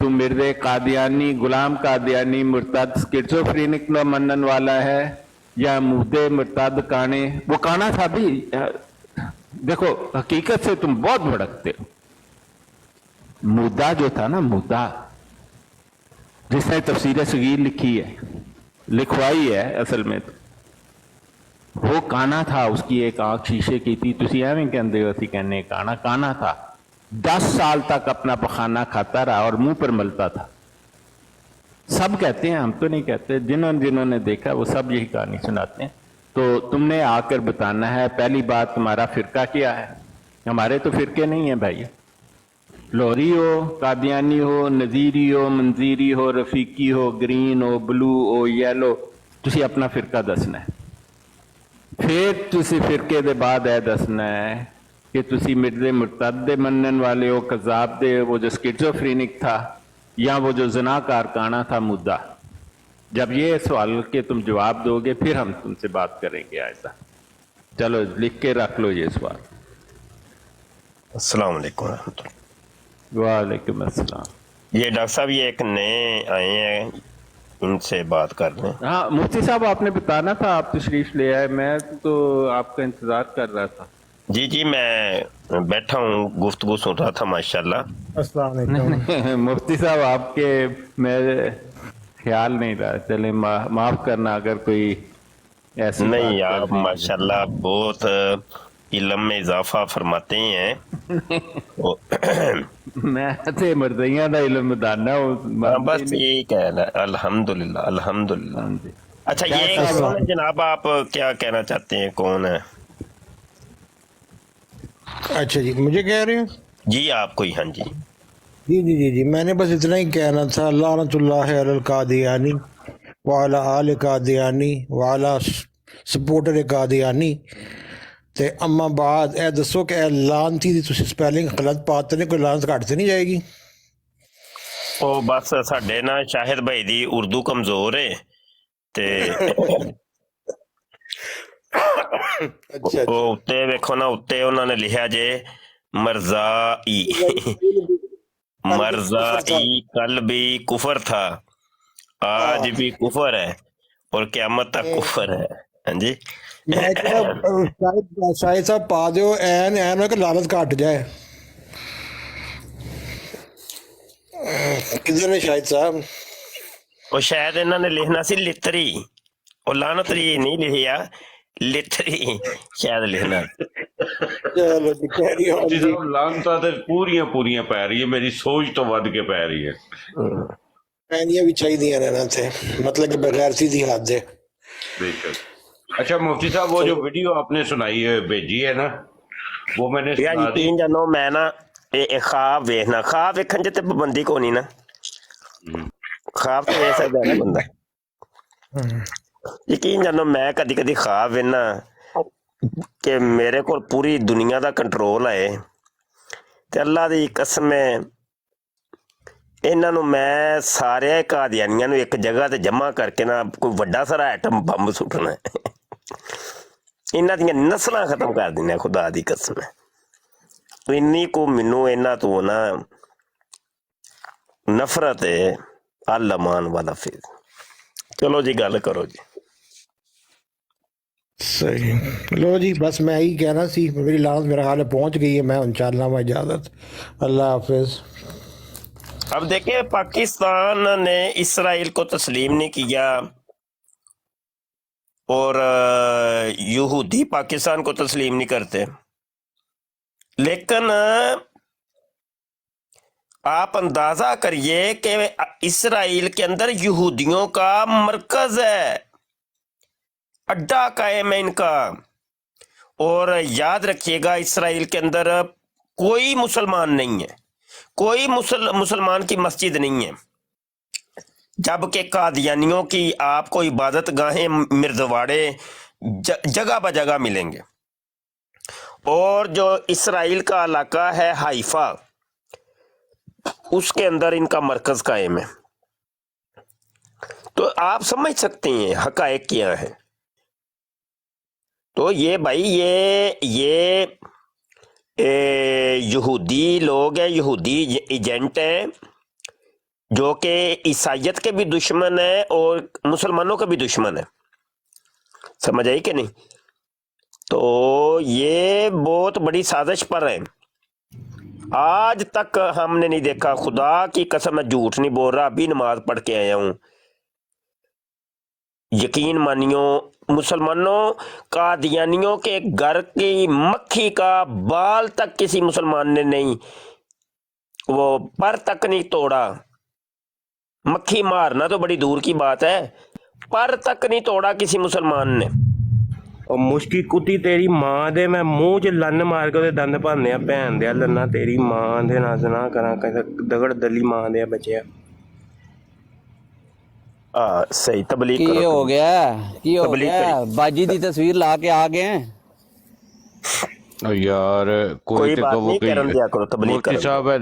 तुम मिर्जे कादियानी, गुलाम कादियानी मुर्तद स्किज़ोफ्रेनिक न मनन वाला है या मुद्दे मुर्तद काने? वो काना था भी। देखो हकीकत से तुम बहुत भड़कते हो। मुद्दा जो था ना, मुद्दा जिसने तफसीर सगीर लिखी है, लिखवाई है असल में, तो वो काना था। उसकी एक आंख शीशे की थी। तुसी एवं कहते हो, असी कहने काना काना था। 10 साल तक अपना पखाना खाता रहा और मुंह पर मलता था। सब कहते हैं, हम तो नहीं कहते। जिन्होंने देखा वो सब यही कहानी सुनाते हैं। तो तुमने आकर बताना है। पहली बात, तुम्हारा फिरका क्या है? हमारे तो फिरके नहीं है भाई। लोरी हो, कादियानी हो, नजीरी हो, मंजीरी हो, रफीकी हो, ग्रीन हो, ब्लू हो, येलो, तुसी अपना फिरका दसना है। फिर तुसी फिरके दे बाद है दसना है कि तुसी मिर्जे मुर्तद दे मनन वाले हो, कज़ाब दे, वो जो स्किज़ोफ्रेनिक था, या वो जो ज़नाकार काना था मुद्दा। जब ये सवाल के तुम जवाब दोगे फिर हम तुमसे बात करेंगे ऐसा। चलो लिख के रख लो ये सवाल। अस्सलाम वालेकुम रहमतुल्लाह। वालेकुम अस्सलाम। ये डॉक्टर साहब ये एक नए आए हैं, इनसे बात कर लें। हाँ मुफ्ती साहब, आपने बताना था, आप तशरीफ ले आए। मैं तो आपका इंतजार कर रहा था। जी जी, मैं बैठा हूँ, गुफ्तगू सुन रहा था माशाल्लाह। नहीं, मुफ्ती साहब आपके मेरे ख्याल नहीं रहा। चले माफ करना अगर कोई ऐसी नहीं, बात आप कर दी। माशाल्लाह बहुत इल्म में इजाफा फरमाते ही हैं। मैं ते मर्दियां दा इल्म दाना बस यही कहना है। अल्हम्दुलिल्लाह अल्हम्दुलिल्लाह। हाँ जी। अच्छा, क्या ये सवाल? कौन है जनाब? आप क्या कहना चाहते हैं, कौन है? अच्छा जी, मुझे कह रहे हो? जी आपको ही। हाँ जी। जी जी जी जी, मैंने बस इतना ही कहना था। लानतुल्लाह अलल कादियानी वाला आल कादियानी वाला सपोर्टर कादियानी। ते अम्मा बाद ए दसो कि लानती दी तुसी स्पैलिंग गलत पाते ने, कोई लानत घट ते नहीं जाएगी? ਉਹ ਬਸ ਸਾਡੇ ਨਾ ਸ਼ਾਹਿਦ ਭਾਈ ਦੀ ਉਰਦੂ ਕਮਜ਼ੋਰ ਹੈ ਤੇ अच्छा ਉਹ ਉੱਤੇ ਵੇਖੋ ਨਾ, ਉੱਤੇ ਉਹਨਾਂ ਨੇ ਲਿਖਿਆ ਜੇ मरज़ाई। मरज़ाई कल भी कुफर था, आज भी कुफर है और क़यामत तक कुफर है। हाँ जी। मैं शाहिद साहब पा दियो एन एन कि लानत घट जाए। किधर ने शाहिद साहब? और शायद इन्होंने लिखना सी लितरी, और लानतरी नहीं लिखिया, लितरी शायद लिखना। चलो जी, कैरी ऑन ਜੀ जी। ਸਾਹਿਬ ਲਾਂਤਾਂ ਤੇ ਪੂਰੀਆਂ ਪੂਰੀਆਂ ਪੈ ਰਹੀ ਹੈ, ਮੇਰੀ ਸੋਚ ਤੋਂ ਵੱਧ ਕੇ ਪੈ ਰਹੀ ਹੈ। पैनियां भी चाहिए रहना थे, मतलब कि बगैर सीधी हद है। बेशक। अच्छा मुफ्ती साहब, वो जो वीडियो आपने सुनाई है, भेजी है ना, वो मैंने यार सुना दी। यकीन जानो, मैं ना ये ख्वाब वेखना, ख्वाब वेखन च ते पाबंदी को नहीं ना। ख्वाब तो वेख सकदा है ना बंदा। यकीन जानो, मैं कदी कदी ख्वाब वेखना कि मेरे को पूरी दुनिया का कंट्रोल है ते अल्लाह दी कसम है, इन्हां नूं मैं सारे कादियानियां नूं एक जगह ते जमा करके ना कोई वड्डा सारा एटम बंब सुट्टना है। इन्हां दियां नस्लां खत्म कर देनियां, खुदा दी कसम है। इन्नी को मैनू इन्हां तो ना नफरत है। अल अमान वाला फिर। चलो जी, गल करो जी। सही, लो जी, बस मैं यही कहना सी। मेरी लानत मेरा ख्याल है पहुंच गई है। मैं उन चालना में इजाजत, अल्लाह हाफिज। अब देखिए, पाकिस्तान ने इसराइल को तस्लीम नहीं किया और यहूदी पाकिस्तान को तस्लीम नहीं करते, लेकिन आप अंदाजा करिए कि इसराइल के अंदर यहूदियों का मरकज है। अड्डा कायम है इनका। और याद रखिएगा, इसराइल के अंदर कोई मुसलमान नहीं है, कोई मुसलमान की मस्जिद नहीं है, जबकि कादियानियों की आपको इबादत गाहें, मिर्दवाड़े जगह ब जगह मिलेंगे। और जो इसराइल का इलाका है हाइफा, उसके अंदर इनका मरकज कायम है। तो आप समझ सकते हैं हकायक क्या है। तो ये भाई ये यहूदी लोग हैं, यहूदी एजेंट हैं, जो कि ईसाइयत के भी दुश्मन है और मुसलमानों के भी दुश्मन है। समझ आई कि नहीं? तो ये बहुत बड़ी साजिश पर है। आज तक हमने नहीं देखा, खुदा की कसम, मैं झूठ नहीं बोल रहा, अभी नमाज पढ़ के आया हूं। यकीन मानियो मुसलमानों, कादियानियों के घर की मक्खी का बाल तक किसी मुसलमान ने नहीं, वो पर तक नहीं तोड़ा। मक्खी मारना तो बड़ी दूर की बात है, पर तक नहीं तोड़ा किसी मुसलमान ने। और मुश्की कुत्ती तेरी मां दे, मैं मुंह च लन्न मार के ਉਹਦੇ ਦੰਦ ਭੰਨਿਆ ਭੈਣ ਦੇ ਲੰਨਾ ਤੇਰੀ ਮਾਂ ਦੇ ਨਾਲ ਨਾ ਕਰਾਂ ਦਗੜ ਦਲੀ ਮਾਂ ਦੇ ਬੱਚਿਆ। सही तबलीग की करो। हो गया की हो तबलीग गया बाजी दी तस्वीर ला के आ गए हैं। यार कोई कोई तो बात कहो नहीं, करन दिया करो, तबलीग मुफ्ती करन साहब ਇਹ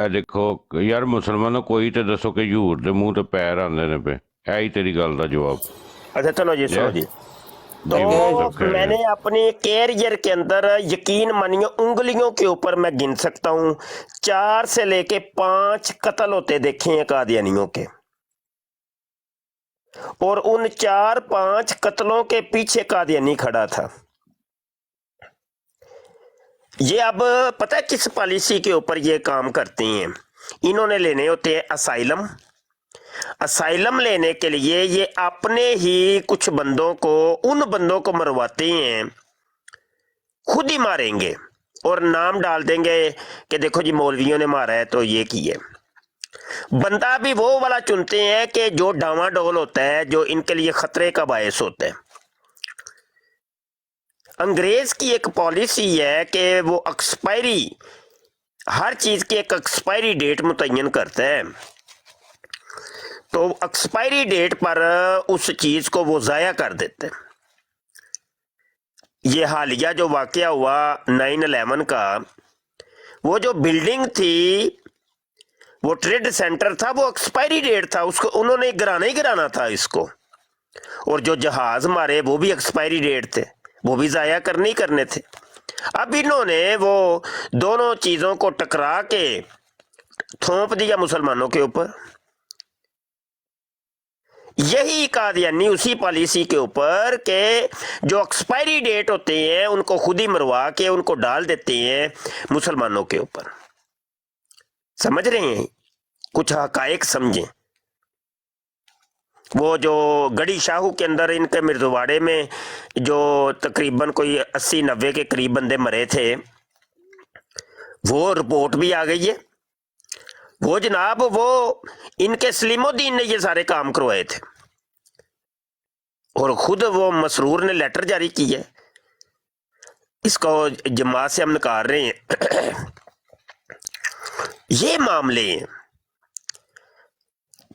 ਦੇਖੋ ਯਾਰ ਮੁਸਲਮਾਨੋ ਕੋਈ ਤੇ ਦੱਸੋ ਕਿ ਝੂਠ ਦੇ ਮੂੰਹ ਤੇ ਪੈਰ ਆਉਂਦੇ ਨੇ ਪਏ। ਇਹ ਹੀ ਤੇਰੀ ਗੱਲ ਦਾ ਜਵਾਬ। अच्छा चलो जी, सुनो जी। तो मैंने अपने कैरियर के अंदर, यकीन मानिए, उंगलियों के ऊपर मैं गिन सकता हूँ, 4 से लेके 5 कत्ल होते देखे हैं कादियानियों के। और उन 4-5 कत्लों के पीछे कादियानी खड़ा था। ये अब पता है किस पॉलिसी के ऊपर ये काम करते हैं? इन्होंने लेने होते हैं असाइलम। असाइलम लेने के लिए ये अपने ही कुछ बंदों को, उन बंदों को मरवाते हैं, खुद ही मारेंगे और नाम डाल देंगे कि देखो जी मौलवियों ने मारा है तो ये किए। बंदा भी वो वाला चुनते हैं कि जो डावाडोल होता है, जो इनके लिए खतरे का बायस होता है। अंग्रेज की एक पॉलिसी है कि वो एक्सपायरी, हर चीज की एक एक्सपायरी डेट मुतय्यन करता है। तो एक्सपायरी डेट पर उस चीज को वो जाया कर देते। ये हालिया जो वाकया हुआ 9/11 का, वो जो बिल्डिंग थी, वो ट्रेड सेंटर था, वो एक्सपायरी डेट था, उसको उन्होंने गिराना ही गिराना था इसको। और जो जहाज मारे वो भी एक्सपायरी डेट थे, वो भी जाया करने ही करने थे। अब इन्होंने वो दोनों चीजों को टकरा के थोप दिया मुसलमानों के ऊपर। यही कादियानी उसी पॉलिसी के ऊपर के जो एक्सपायरी डेट होते हैं उनको खुद ही मरवा के उनको डाल देते हैं मुसलमानों के ऊपर। समझ रहे हैं? कुछ हकायक समझें। वो जो गढ़ी शाहू के अंदर इनके मिर्दवाड़े में जो तकरीबन कोई 80-90 के करीब बंदे मरे थे, वो रिपोर्ट भी आ गई है। वो जनाब वो इनके सलीमुद्दीन ने ये सारे काम करवाए थे और खुद वो मसरूर ने लेटर जारी की है। इसको जमात से हम निकाल रहे हैं। ये मामले हैं।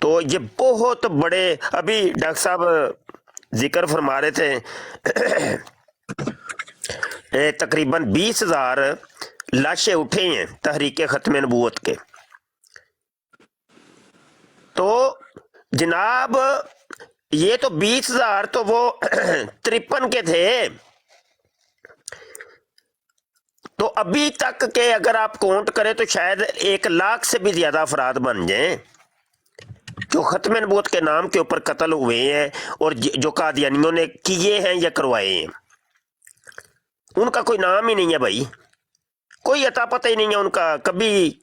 तो ये बहुत बड़े, अभी डॉक्टर साहब जिक्र फरमा रहे थे तकरीबन 20,000 लाशें उठे हैं तहरीक खत्म नबूवत के। तो जनाब ये तो 20,000 तो वो 53 के थे। तो अभी तक के अगर आप काउंट करें तो शायद 1 लाख से भी ज्यादा अफराद बन जाएं जो खत्म नबूवत के नाम के ऊपर कत्ल हुए हैं और जो कादियानियों ने किए हैं या करवाए हैं। उनका कोई नाम ही नहीं है भाई, कोई अता पता ही नहीं है उनका, कभी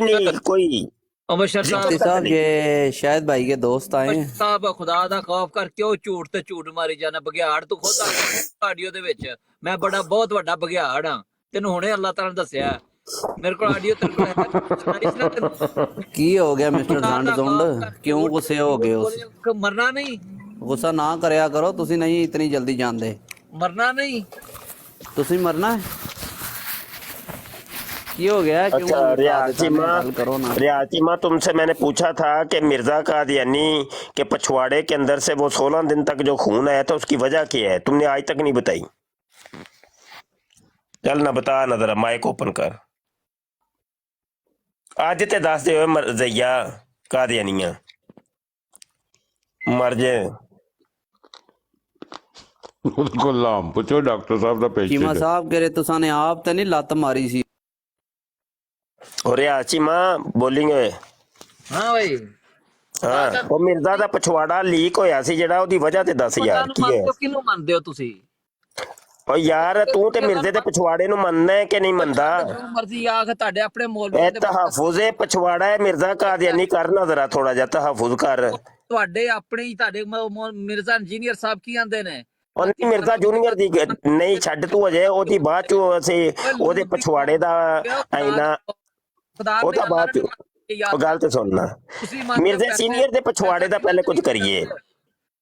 नहीं कोई। मुफ्ती साहब ये शायद भाई के दोस्त आए हैं। साहब खुदा दा खौफ कर क्यों झूठ ਤੇ ਝੂਠ ਮਾਰੀ ਜਾਣਾ? ਬਗਿਆੜ ਤੂੰ ਖੁਦ ਆਡੀਓ ਦੇ ਵਿੱਚ, ਮੈਂ ਬੜਾ ਬਹੁਤ ਵੱਡਾ ਬਗਿਆੜ ਹਾਂ, ਤੈਨੂੰ ਹੁਣੇ ਅੱਲਾਹ ਤਾਲਾ ਨੇ ਦੱਸਿਆ। ਮੇਰੇ ਕੋਲ ਆਡੀਓ की हो गया मिस्टर झांड झुंड, क्यों गुस्से हो गए? उस मरना नहीं, ਗੁੱਸਾ ਨਾ ਕਰਿਆ ਕਰੋ, ਤੁਸੀਂ ਨਹੀਂ ਇਤਨੀ ਜਲਦੀ ਜਾਣਦੇ। ਮਰਨਾ ਨਹੀਂ। ਤੁਸੀਂ ਮਰਨਾ है? ਕੀ ਹੋ गया? क्यों अच्छा उठा रियाज देता है? चीमा, गल करो ना। रियाज चीमा, तुमसे मैंने पूछा था कि मिर्जा कादियानी के पछवाड़े के अंदर से वो 16 दिन तक जो खून आया था उसकी वजह क्या है, तुमने आज तक नहीं बताई। चल ना बता ना, जरा माइक ओपन कर। आज ते दस दे मर जइया कादियानिया मर जे। ਉਹਦੇ ਕੋਲ ਲਾਮ ਪੁੱਛੋ ਡਾਕਟਰ ਸਾਹਿਬ ਦਾ चीमा ਪੇਸ਼ੈਂਟ साहब कह रहे तुसा ने आप तो नहीं लत मारी सी? और रियाज चीमा बोलेंगे। ਹਾਂ ਬਈ हाँ वो मिर्जा ਦਾ ਪਛਵਾੜਾ ਲੀਕ ਹੋਇਆ ਸੀ ਜਿਹੜਾ, ਉਹਦੀ ਵਜ੍ਹਾ ਤੇ ਦੱਸ ਪਤਾ ਯਾਰ ਨੂੰ ਕੀ ਹੈ। ਮੰਨਦੇ ਹੋ, ਕਿਹਨੂੰ ਮੰਨਦੇ ਹੋ ਤੁਸੀਂ? ਓ ਯਾਰ ਤੂੰ ਤੇ ਮਿਰਜ਼ੇ ਦੇ ਪਛਵਾੜੇ ਨੂੰ ਮੰਨਦਾ ਹੈ ਕਿ ਨਹੀਂ ਮੰਨਦਾ? ਜੋ ਮਰਜ਼ੀ ਆਖ, ਤੁਹਾਡੇ ਆਪਣੇ ਮੌਲਵੀ ਇਹ ਦੇ ਤਹਫੁਜ਼ੇ ਪਛਵਾੜਾ ਹੈ ਮਿਰਜ਼ਾ ਕਾਦੀਆਨੀ, ਕਰਨਾ ਜ਼ਰਾ ਥੋੜਾ ਜਿਹਾ ਤਹਫੁਜ਼ ਕਰ। ਤੁਹਾਡੇ ਆਪਣੇ ਹੀ ਤੁਹਾਡੇ ਮਿਰਜ਼ਾ ਇੰਜੀਨੀਅਰ ਸਾਹਿਬ ਕੀ ਆਂਦੇ ਨੇ? ਉਹ ਨਹੀਂ ਮਿਰਜ਼ਾ ਜੂਨੀਅਰ ਦੀ ਨਹੀਂ, ਛੱਡ ਤੂੰ ਅਜੇ, ਉਹਦੀ ਬਾਅਦ ਚੋਂ ਅਸੀਂ ਉਹਦੇ ਪਛਵਾੜੇ ਦਾ ਐਨਾ, ਖੁਦਾ ਉਹ ਤਾਂ ਬਾਅਦ ਚੋਂ। ਉਹ ਗੱਲ ਤੇ ਸੁਣਨਾ, ਮਿਰਜ਼ੇ ਸੀਨੀਅਰ ਦੇ ਪਛਵਾੜੇ ਦਾ ਪਹਿਲੇ ਕੁਝ ਕਰੀਏ।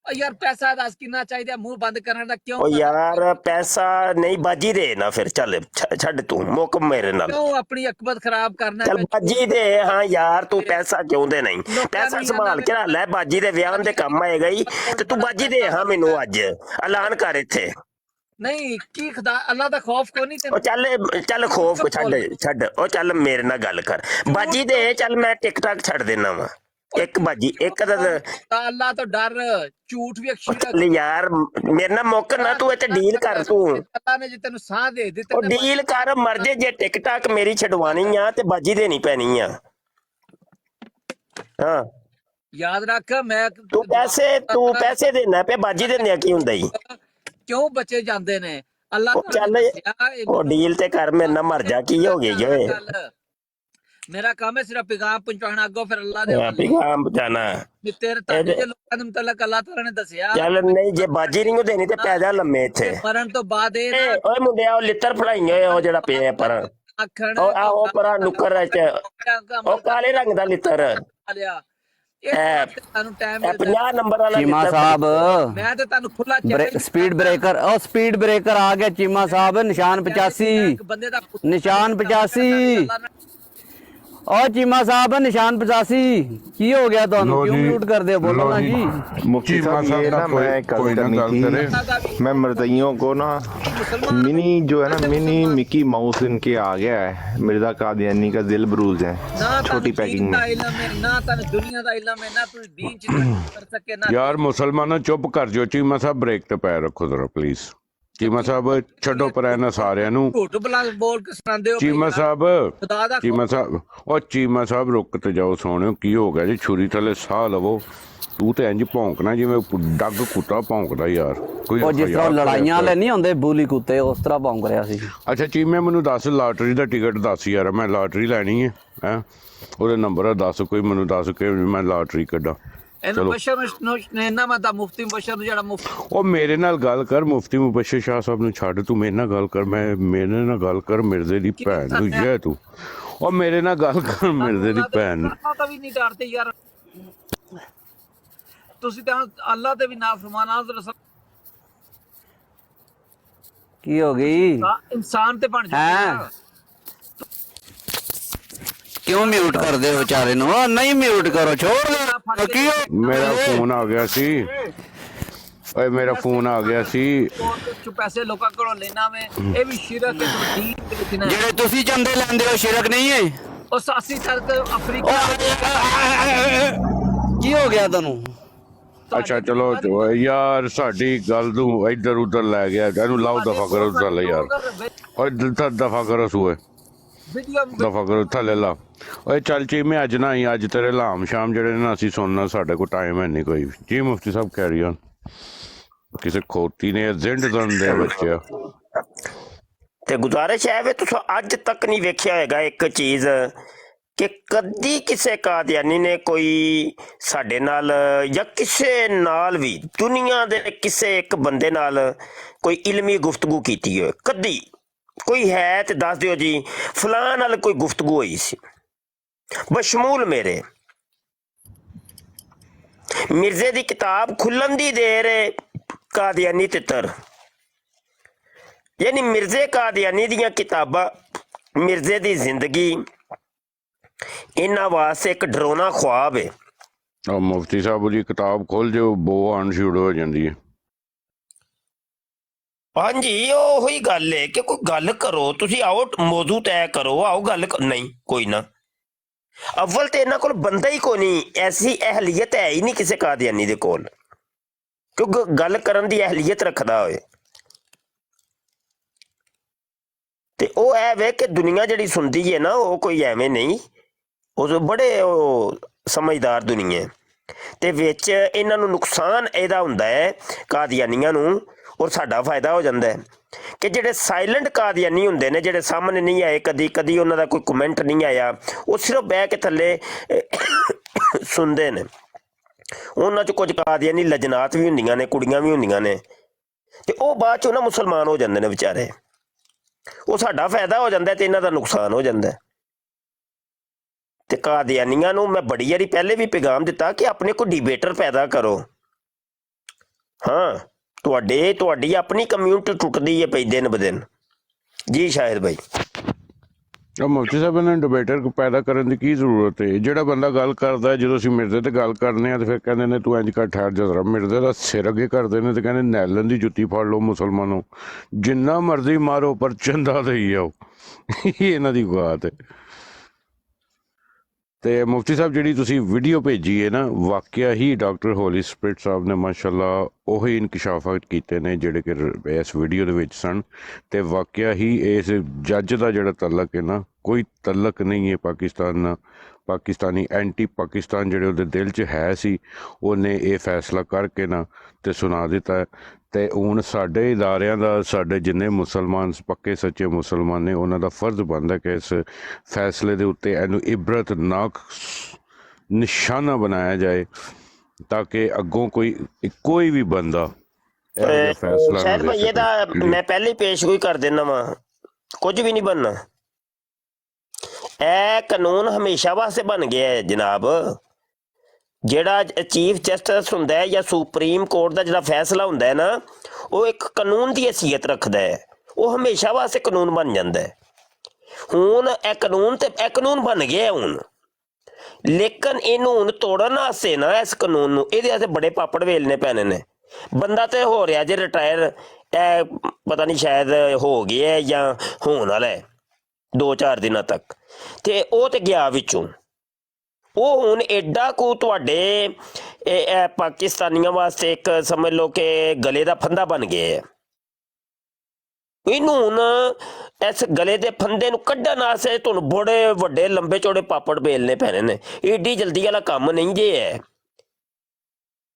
ਯਾਰ ਪੈਸਾ ਦੱਸ ਕਿੰਨਾ ਚਾਹੀਦਾ, ਮੂੰਹ ਬੰਦ ਕਰਨ ਦਾ ਕਿਉਂ? ਉਹ ਯਾਰ ਪੈਸਾ ਨਹੀਂ, ਬਾਜੀ ਦੇ ਨਾ ਫਿਰ, ਚੱਲ ਛੱਡ ਤੂੰ ਮੁੱਕ ਮੇਰੇ ਨਾਲ। ਕਿਉਂ ਆਪਣੀ ਅਕਬਤ ਖਰਾਬ ਕਰਨਾ? ਚੱਲ ਬਾਜੀ ਦੇ। ਹਾਂ ਯਾਰ ਤੂੰ ਪੈਸਾ ਕਿਉਂ ਦੇ ਨਹੀਂ? ਪੈਸਾ ਸੰਭਾਲ ਕੇ ਰੱਖ ਲੈ, ਬਾਜੀ ਦੇ ਵਿਆਹ ਦੇ ਕੰਮ ਆਏਗਾ ਹੀ। ਤੇ ਤੂੰ ਬਾਜੀ ਦੇ ਹਾਂ ਮੈਨੂੰ ਅੱਜ, ਐਲਾਨ ਕਰ ਇੱਥੇ। ਨਹੀਂ ਕੀ ਖੁਦਾ ਅੱਲਾ ਦਾ ਖੌਫ ਕੋ ਨਹੀਂ ਉਹ ਚੱਲ ਚੱਲ ਖੋਫ ਛੱਡ। ਉਹ ਚੱਲ ਮੇਰੇ ਨਾਲ ਗੱਲ ਕਰ, ਬਾਜੀ ਦੇ। ਚੱਲ ਮੈਂ ਟਿਕਟਾਕ ਛੱਡ ਦੇਣਾ ਵਾ, ਇੱਕ ਬਾਜੀ ਇੱਕ ਦਾ। ਅੱਲਾ ਤੋਂ ਡਰ, ਝੂਠ ਵੀ ਚੱਲ ਯਾਰ ਮੇਰੇ ਨਾਲ ਮੁੱਕ ਨਾ, ਤੂੰ ਇੱਥੇ ਡੀਲ ਕਰ। ਤੂੰ ਅੱਲਾ ਨੇ ਜੇ ਤੈਨੂੰ ਸਾਹ ਦੇ ਦਿੱਤੇ ਉਹ ਡੀਲ ਕਰ, ਮਰ ਜੇ। ਜੇ ਟਿਕਟਾਕ ਮੇਰੀ ਛਡਵਾਣੀ ਆ ਤੇ ਬਾਜੀ ਦੇਣੀ ਪੈਣੀ ਆ। ਹਾਂ ਯਾਦ ਰੱਖ, ਮੈਂ ਤੂੰ ਪੈਸੇ ਦੇਣਾ ਪਿਆ, ਬਾਜੀ ਦੇਣਾ ਕੀ ਹੁੰਦਾ ਈ? ਕਿਉਂ ਬੱਚੇ ਜਾਂਦੇ ਨੇ? ਅੱਲਾ ਉਹ ਚੱਲ ਉਹ ਡੀਲ ਤੇ ਕਰ, ਮੇਰੇ ਨਾਲ ਮਰ ਜਾ। ਕੀ ਹੋ ਗਈ ਓਏ? ਮੇਰਾ ਕੰਮ ਹੈ ਸਿਰਫ ਪੈਗਾਮ ਪਹੁੰਚਾਉਣਾ, ਅੱਗੋਂ ਫਿਰ ਅੱਲਾ ਦੇ ਪੈਗਾਮ ਪਹੁੰਚਾਣਾ। ਤੇਰੇ ਤੁਹਾਡੇ ਲੋਕਾਂ ਦੇ ਮੁਤਲਕ ਅੱਲਾ ਤਾਲਾ ਨੇ ਦੱਸਿਆ। ਚੱਲ ਨਹੀਂ, ਜੇ ਬਾਜੀ ਨਹੀਂ ਦੇਣੀ ਤੇ ਪੈ ਜਾ ਲੰਮੇ ਇੱਥੇ। ਮਰਨ ਤੋਂ ਬਾਅਦ ਇਹ ਓਏ ਮੁੰਡਿਆ, ਉਹ ਲਿੱਤਰ ਫੜਾਈ ਓਏ, ਉਹ ਜਿਹੜਾ ਪਿਆ ਪਰ ਆਖਣ ਉਹ ਆਹੋ ਪਰਾਂ ਨੁੱਕਰ ਚ, ਉਹ ਕਾਲੇ ਰੰਗ ਦਾ ਲਿੱਤਰ ਲਿਆ। ਤੁਹਾਨੂੰ ਟਾਈਮ 50 ਨੰਬਰ ਵਾਲਾ चीमा ਲਿੱਤਰ। साहब ਮੈਂ ਤੇ ਤੁਹਾਨੂੰ ਖੁੱਲਾ ਚੈਲੰਜ स्पीड ब्रेकर, ओ स्पीड ब्रेकर आ गया चीमा साहब। निशान 85, ਬੰਦੇ ਦਾ निशान 85। ओ चीमा साहब निशान 85 की हो गया? ਤੁਹਾਨੂੰ क्यों म्यूट कर दे? बोलो ना जी। मुफ्ती साहब ये ना मैं कल करनी थी, मैं मर्दइयों को ना मिनी जो है ना मिनी मिकी माउस इनके आ गया है, मिर्जा कादियानी का दिल बरूज है छोटी पैकिंग में। ਨਾ ਤੁਹਾਨੂੰ ਦੁਨੀਆ ਦਾ ਇਲਮ ਹੈ, ਨਾ ਤੁਸੀਂ ਦੀਨ ਚ ਕਰ ਸਕੇ ਨਾ। ਯਾਰ ਮੁਸਲਮਾਨੋ ਚੁੱਪ ਕਰ ਜਾਓ। ਚੀਮਾ ਸਾਹਿਬ ਬ੍ਰੇਕ ਤੇ ਪੈਰ ਰੱਖੋ ਜ਼ਰਾ ਪਲੀਜ਼। ਚੀਮਾ ਸਾਹਿਬ ਛੱਡੋ ਪਰ ਇਹਨਾਂ ਸਾਰਿਆਂ ਨੂੰ। ਝੂਠ ਬੋਲ ਕੇ ਸੁਣਾਉਂਦੇ ਹੋ ਚੀਮਾ ਸਾਹਿਬ, ਖੁਦਾ ਦਾ ਚੀਮਾ ਸਾਹਿਬ, ਉਹ ਚੀਮਾ ਸਾਹਿਬ ਰੁਕ ਤੇ ਜਾਓ ਸੋਹਣਿਓ। ਕੀ ਹੋ ਗਿਆ ਜੀ? ਛੁਰੀ ਥੱਲੇ ਸਾਹ ਲਵੋ। ਤੂੰ ਤੇ ਇੰਜ ਭੌਂਕਣਾ ਜਿਵੇਂ ਡੱਗ ਕੁੱਤਾ ਭੌਂਕਦਾ ਯਾਰ। ਕੋਈ ਉਹ ਜਿਸ ਤਰ੍ਹਾਂ ਲੜਾਈਆਂ ਵਾਲੇ ਨਹੀਂ ਹੁੰਦੇ ਬੂਲੀ ਕੁੱਤੇ, ਉਸ ਤਰ੍ਹਾਂ ਭੌਂਕ ਰਿਹਾ ਸੀ। ਅੱਛਾ ਚੀਮੇ ਮੈਨੂੰ ਦੱਸ, ਲਾਟਰੀ ਦਾ ਟਿਕਟ ਦੱਸ ਯਾਰ, ਮੈਂ ਲਾਟਰੀ ਲੈਣੀ ਹੈ। ਹੈਂ ਉਹਦੇ ਨੰਬਰ ਦੱਸ, ਕੋਈ ਮੈਨੂੰ ਦੱਸ ਕੇ ਮੈਂ ਲਾਟਰੀ ਕੱਢਾਂ। ਇਹਨੂੰ ਬਸ਼ਰ ਨੇ ਨਾ ਮੈਂ ਤਾਂ ਮੁਫਤੀ ਬਸ਼ਰ ਨੂੰ ਜਿਹੜਾ ਮੁਫਤੀ ਉਹ ਮੇਰੇ ਨਾਲ ਗੱਲ ਕਰ, ਮੁਫਤੀ ਮੁਬਸ਼ਰ ਸ਼ਾਹ ਸਾਹਿਬ ਨੂੰ ਛੱਡ, ਤੂੰ ਮੇਰੇ ਨਾਲ ਗੱਲ ਕਰ। ਮੇਰੇ ਨਾਲ ਗੱਲ ਕਰ, ਮਿਰਜ਼ੇ ਦੀ ਭੈਣ ਨੂੰ ਜੇ ਤੂੰ। ਉਹ ਮੇਰੇ ਨਾਲ ਗੱਲ ਕਰ, ਮਿਰਜ਼ੇ ਦੀ ਭੈਣ। ਤਾਂ ਵੀ ਨਹੀਂ ਡਰਦੇ ਯਾਰ ਤੁਸੀਂ ਤਾਂ ਅੱਲਾ ਤੇ ਵੀ ਨਾਫਰਮਾਨ ਆ। ਕੀ ਹੋ ਗਈ? ਇਨਸਾਨ ਤੇ ਬਣ ਹੈ क्यों म्यूट कर दे बेचारे नु? नहीं म्यूट करो, छोड़ दो। ਮੇਰਾ ਫੋਨ ਆ ਗਿਆ ਸੀ, ਓਏ ਮੇਰਾ ਫੋਨ ਆ ਗਿਆ ਸੀ। ਪੈਸੇ ਲੋਕਾਂ ਕੋਲੋਂ ਲੈਣਾ ਵੇ, ਇਹ ਵੀ ਸ਼ਿਰਕ ਹੈ। ਦੀਨ ਦੇ ਵਿੱਚ ਨਾ ਜਿਹੜੇ ਤੁਸੀਂ ਚੰਦੇ ਲੈਂਦੇ ਹੋ ਸ਼ਿਰਕ ਨਹੀਂ ਹੈ? ਉਹ ਸਾਸੀ ਤਰਕ ਅਫਰੀਕਾ ਕੀ ਹੋ ਗਿਆ ਤੁਹਾਨੂੰ? ਅੱਛਾ ਚਲੋ ਯਾਰ, ਸਾਡੀ ਗੱਲ ਨੂੰ ਇੱਧਰ ਉੱਧਰ ਲੈ ਗਿਆ। ਇਹਨੂੰ ਲਾਓ, ਦਫਾ ਕਰੋ ਥੱਲੇ ਯਾਰ। ਓਏ ਦਫਾ ਕਰੋ ਸੂਏ, ਦਫਾ ਕਰੋ ਥੱਲੇ ਲਾ। ਓਏ ਚੱਲ ਚੀਮੇ ਅੱਜ ਨਾ ਹੀ, ਅੱਜ ਤੇਰੇ ਲਾਮ ਸ਼ਾਮ ਜਿਹੜੇ ਨਾ ਅਸੀਂ ਸੁਣਨਾ, ਸਾਡੇ ਕੋਲ ਟਾਈਮ ਹੈ ਨਹੀਂ ਕੋਈ। ਜੀ ਮੁਫਤੀ ਸਾਹਿਬ ਕੈਰੀ ਔਨ। ਕਿਸੇ ਖੋਤੀ ਨੇ ਜ਼ਿੰਦ ਦਨ ਦੇ ਬੱਚੇ ਤੇ ਗੁਜ਼ਾਰਿਸ਼ ਹੈ ਵੇ, ਤੁਸੀਂ ਅੱਜ ਤੱਕ ਨਹੀਂ ਵੇਖਿਆ ਹੋਏਗਾ ਇੱਕ ਚੀਜ਼ ਕਿ ਕਦੀ ਕਿਸੇ ਕਾਦੀਆਨੀ ਨੇ ਕੋਈ ਸਾਡੇ ਨਾਲ ਜਾਂ ਕਿਸੇ ਨਾਲ ਵੀ ਦੁਨੀਆ ਦੇ ਕਿਸੇ ਇੱਕ ਬੰਦੇ ਨਾਲ ਕੋਈ ਇਲਮੀ ਗੁਫ਼ਤਗੂ ਕੀਤੀ ਹੋਏ? ਕਦੀ ਕੋਈ ਹੈ ਤੇ ਦੱਸ ਦਿਓ ਜੀ, ਫਲਾਣ ਨਾਲ ਕੋਈ ਗੁਫ਼ਤਗੂ ਹੋਈ ਸੀ ਬਸ਼ਮੂਲ ਮੇਰੇ। ਮਿਰਜ਼ੇ ਦੀ ਕਿਤਾਬ ਖੁੱਲਣ ਦੀ ਦੇਰ ਹੈ ਕਾਦੀਆਨੀ ਤਿੱਤਰ। ਯਾਨੀ ਮਿਰਜ਼ੇ ਕਾਦੀਆਨੀ ਦੀਆਂ ਕਿਤਾਬਾਂ, ਮਿਰਜ਼ੇ ਦੀ ਜ਼ਿੰਦਗੀ ਇਹਨਾਂ ਵਾਸਤੇ ਇੱਕ ਡਰਾਉਣਾ ख्वाब है। ਮੁਫਤੀ ਸਾਹਿਬ ਦੀ ਕਿਤਾਬ ਖੋਲ ਜੋ ਬੋ ਆਉਣ ਸ਼ੁਰੂ ਹੋ ਜਾਂਦੀ ਹੈ। ਹਾਂਜੀ ਉਹੀ ਗੱਲ ਹੈ ਕਿ ਕੋਈ ਗੱਲ ਕਰੋ, ਤੁਸੀਂ ਆਓ ਮੌਜੂ ਤੈਅ ਕਰੋ, ਆਓ ਗੱਲ ਨਹੀਂ ਕੋਈ ਨਾ। ਅਵਲ ਤੇ ਇਹਨਾਂ ਕੋਲ ਬੰਦਾ ਹੀ ਕੋਈ ਨਹੀਂ, ਐਸੀ ਅਹਲੀਅਤ ਹੈ ਹੀ ਨਹੀਂ ਕਿਸੇ ਕਾਦੀਆਨੀ ਦੇ ਕੋਲ ਕਿਉਂਕਿ ਗੱਲ ਕਰਨ ਦੀ ਅਹਲੀਅਤ ਰੱਖਦਾ ਹੋਏ। ਤੇ ਉਹ ਐ ਵੇ ਕਿ ਦੁਨੀਆ ਜਿਹੜੀ ਸੁਣਦੀ ਹੈ ਨਾ ਉਹ ਕੋਈ ਐਵੇਂ ਨਹੀਂ, ਉਹ ਬੜੇ ਉਹ ਸਮਝਦਾਰ ਦੁਨੀਆ ਹੈ। ਤੇ ਵਿੱਚ ਇਹਨਾਂ ਨੂੰ ਨੁਕਸਾਨ ਇਹਦਾ ਹੁੰਦਾ ਹੈ ਕਾਦੀਆਨੀਆਂ ਨੂੰ, ਔਰ ਸਾਡਾ ਫਾਇਦਾ ਹੋ ਜਾਂਦਾ ਹੈ ਕਿ ਜਿਹੜੇ ਸਾਇਲੈਂਟ ਕਾਦੀਆਨੀ ਹੁੰਦੇ ਨੇ, ਜਿਹੜੇ ਸਾਹਮਣੇ ਨਹੀਂ ਆਏ, ਕਦੀ ਉਹਨਾਂ ਦਾ ਕੋਈ ਕਮੈਂਟ ਨਹੀਂ ਆਇਆ, ਉਹ ਸਿਰਫ ਬਹਿ ਕੇ ਥੱਲੇ ਸੁਣਦੇ ਨੇ। ਉਹਨਾਂ 'ਚ ਕੁਝ ਕਾਦੀਆਨੀ ਲਜਨਾਤ ਵੀ ਹੁੰਦੀਆਂ ਨੇ, ਕੁੜੀਆਂ ਵੀ ਹੁੰਦੀਆਂ ਨੇ, ਤੇ ਉਹ ਬਾਅਦ 'ਚ ਨਾ ਮੁਸਲਮਾਨ ਹੋ ਜਾਂਦੇ ਨੇ ਵਿਚਾਰੇ। ਉਹ ਸਾਡਾ ਫਾਇਦਾ ਹੋ ਜਾਂਦਾ ਤੇ ਇਹਨਾਂ ਦਾ ਨੁਕਸਾਨ ਹੋ ਜਾਂਦਾ। ਤੇ ਕਾਦੀਆਨੀਆਂ ਨੂੰ ਮੈਂ ਬੜੀ ਵਾਰੀ ਪਹਿਲੇ ਵੀ ਪੈਗਾਮ ਦਿੱਤਾ ਕਿ ਆਪਣੇ ਕੋਈ ਡਿਬੇਟਰ ਪੈਦਾ ਕਰੋ। ਹਾਂ, ਤੁਹਾਡੀ ਆਪਣੀ ਕਮਿਊਨਿਟੀ ਟੁੱਟਦੀ ਹੈ ਪਈ ਦਿਨ ਬ ਦਿਨ। ਜੀ ਸ਼ਾਹਿਦ ਭਾਈ। ਮੁਫਤੀ ਸਾਹਿਬ ਨੇ ਡਿਬੇਟਰ ਪੈਦਾ ਕਰਨ ਦੀ ਕੀ ਜ਼ਰੂਰਤ ਹੈ? ਜਿਹੜਾ ਬੰਦਾ ਗੱਲ ਕਰਦਾ, ਜਦੋਂ ਅਸੀਂ ਮਿਰਜ਼ੇ ਤੇ ਗੱਲ ਕਰਨੇ ਆ ਤੇ ਫਿਰ ਕਹਿੰਦੇ ਨੇ ਤੂੰ ਇੰਜ ਕਰ, ਠਹਿਰ ਜਾ ਜ਼ਰਾ, ਮਿਰਜ਼ੇ ਦਾ ਸਿਰ ਅੱਗੇ ਕਰਦੇ ਨੇ ਤੇ ਕਹਿੰਦੇ ਨੈਲਨ ਦੀ ਜੁੱਤੀ ਫੜ ਲਓ ਮੁਸਲਮਾਨੋ, ਜਿੰਨਾ ਮਰਜ਼ੀ ਮਾਰੋ ਪਰ ਚੰਦਾ ਦੇਈ ਜਾਓ। ਇਹਨਾਂ ਦੀ ਬਾਤ ਹੈ। ਤੇ ਮੁਫਤੀ ਸਾਹਿਬ ਜਿਹੜੀ ਤੁਸੀਂ ਵੀਡੀਓ ਭੇਜੀ ਹੈ ਨਾ, ਵਾਕਿਆ ਹੀ ਡਾਕਟਰ ਹੋਲੀ ਸਪਿਰਿਟ ਸਾਹਿਬ ਨੇ ਮਾਸ਼ਾਅੱਲਾ ਉਹੀ ਇਨਕਸ਼ਾਫਾਤ ਕੀਤੇ ਨੇ ਜਿਹੜੇ ਕਿ ਇਸ ਵੀਡੀਓ ਦੇ ਵਿੱਚ ਸਨ। ਤੇ ਵਾਕਿਆ ਹੀ ਇਸ ਜੱਜ ਦਾ ਜਿਹੜਾ ਤਲਕ ਹੈ ਨਾ, ਕੋਈ ਤਲਕ ਨਹੀਂ ਹੈ ਪਾਕਿਸਤਾਨ ਨਾਲ। ਪਾਕਿਸਤਾਨੀ ਐਂਟੀ ਪਾਕਿਸਤਾਨ ਜਿਹੜੇ ਉਹਦੇ ਦਿਲ 'ਚ ਹੈ ਸੀ, ਉਹਨੇ ਇਹ ਫੈਸਲਾ ਕਰਕੇ ਨਾ ਤੇ ਸੁਣਾ ਦਿੱਤਾ ਹੈ। ਤੇ ਹੁਣ ਸਾਡੇ ਇਦਾਰਿਆਂ ਦਾ, ਸਾਡੇ ਜਿੰਨੇ ਮੁਸਲਮਾਨ ਪੱਕੇ ਸੱਚੇ ਮੁਸਲਮਾਨ ਨੇ, ਉਹਨਾਂ ਦਾ ਫਰਜ਼ ਬਣਦਾ ਕਿ ਇਸ ਫੈਸਲੇ ਦੇ ਉੱਤੇ ਇਹਨੂੰ ਇਬਰਤਨਾਕ ਨਿਸ਼ਾਨਾ ਬਣਾਇਆ ਜਾਏ ਤਾਂ ਕਿ ਅੱਗੋਂ ਕੋਈ ਵੀ ਬੰਦਾ ਇਹੋ ਜਿਹਾ ਫੈਸਲਾ ਨਾ ਸ਼ਾਇਦ ਲੈ ਭਾਈ ਇਹਦਾ ਸਕੇ। ਮੈਂ ਪਹਿਲੇ ਹੀ ਪੇਸ਼ਗੋਈ ਕਰ ਦਿੰਦਾ ਵਾਂ, ਕੁਝ ਵੀ ਨਹੀਂ ਬਣਨਾ। ਇਹ ਕਾਨੂੰਨ ਹਮੇਸ਼ਾ ਵਾਸਤੇ ਬਣ ਗਿਆ ਹੈ ਜਨਾਬ। ਜਿਹੜਾ ਚੀਫ ਜਸਟਿਸ ਹੁੰਦਾ ਹੈ ਜਾਂ ਸੁਪਰੀਮ ਕੋਰਟ ਦਾ ਜਿਹੜਾ ਫੈਸਲਾ ਹੁੰਦਾ ਹੈ ਨਾ, ਉਹ ਇੱਕ ਕਾਨੂੰਨ ਦੀ ਹੈਸੀਅਤ ਰੱਖਦਾ ਹੈ, ਉਹ ਹਮੇਸ਼ਾ ਵਾਸਤੇ ਕਾਨੂੰਨ ਬਣ ਜਾਂਦਾ ਹੈ। ਹੁਣ ਇਹ ਕਾਨੂੰਨ ਬਣ ਗਿਆ ਹੁਣ, ਲੇਕਿਨ ਇਹਨੂੰ ਹੁਣ ਤੋੜਨ ਵਾਸਤੇ ਨਾ, ਇਸ ਕਾਨੂੰਨ ਨੂੰ, ਇਹਦੇ ਵਾਸਤੇ ਬੜੇ ਪਾਪੜ ਵੇਲਣੇ ਪੈਣੇ ਨੇ। ਬੰਦਾ ਤੇ ਹੋ ਰਿਹਾ ਜੇ ਰਿਟਾਇਰ, ਇਹ ਪਤਾ ਨਹੀਂ ਸ਼ਾਇਦ ਹੋ ਗਿਆ ਜਾਂ ਹੋਣ ਵਾਲਾ ਹੈ 2-4 ਦਿਨਾਂ ਤੱਕ, ਤੇ ਉਹ ਤੇ ਗਿਆ ਵਿੱਚੋਂ। ਉਹ ਹੁਣ ਐਡਾ ਕੁ ਤੁਹਾਡੇ ਇਹ ਪਾਕਿਸਤਾਨੀਆਂ ਵਾਸਤੇ ਇੱਕ ਸਮਝ ਲਓ ਕਿ ਗਲੇ ਦਾ ਫੰਦਾ ਬਣ ਗਿਆ ਹੈ। ਇਹਨੂੰ ਹੁਣ ਇਸ ਗਲੇ ਦੇ ਫੰਦੇ ਨੂੰ ਕੱਢਣ ਵਾਸਤੇ ਤੁਹਾਨੂੰ ਬੜੇ ਵੱਡੇ ਲੰਬੇ ਚੌੜੇ ਪਾਪੜ ਵੇਲਣੇ ਪੈਣੇ ਨੇ। ਏਡੀ ਜਲਦੀ ਵਾਲਾ ਕੰਮ ਨਹੀਂ ਜੇ ਹੈ।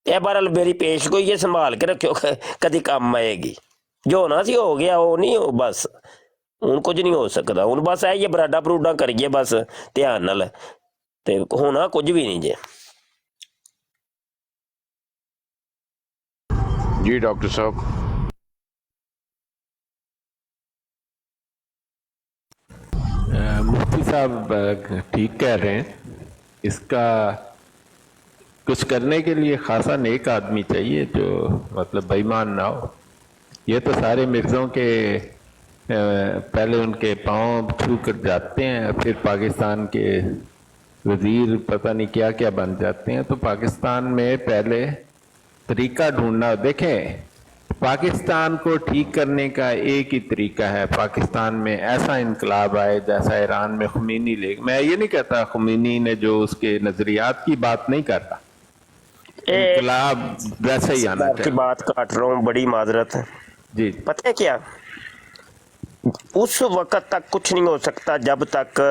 ਇਹ ਬਾਰ ਮੇਰੀ ਪੇਸ਼ਗੋਈ ਹੈ, ਸੰਭਾਲ ਕੇ ਰੱਖਿਓ, ਕਦੀ ਕੰਮ ਆਏਗੀ। ਜੋ ਹੋਣਾ ਸੀ ਹੋ ਗਿਆ, ਉਹ ਨਹੀਂ, ਉਹ ਬਸ ਹੁਣ ਕੁਝ ਨਹੀਂ ਹੋ ਸਕਦਾ। ਹੁਣ ਬਸ ਇਹ ਬਰਾਡਾ ਬਰੂਡਾ ਕਰੀਏ ਬਸ ਧਿਆਨ ਨਾਲ, ਤੇ ਹੋਣਾ ਕੁਝ ਵੀ ਨਹੀਂ ਜੇ। ਜੀ डॉक्टर साहब। मुफ्ती साहब ठीक कह रहे हैं। इसका कुछ करने के लिए खासा नेक आदमी चाहिए जो मतलब बेईमान ना हो। ये तो सारे मिर्ज़ों के पहले उनके पाँव छू कर जाते हैं, फिर पाकिस्तान के वज़ीर पता नहीं क्या क्या बन जाते हैं। तो पाकिस्तान में पहले तरीका ढूंढना। देखें, पाकिस्तान को ठीक करने का एक ही तरीका है, पाकिस्तान में ऐसा इनकलाब आए जैसा ईरान में खुमैनी ले। मैं ये नहीं कहता खुमैनी ने जो उसके नजरियात की बात नहीं कर रहा, इनकलाब वैसा ही आना चाहिए। बात काट रहा हूँ, बड़ी माजरत है जी। पता है क्या, उस वक्त तक कुछ नहीं हो सकता जब तक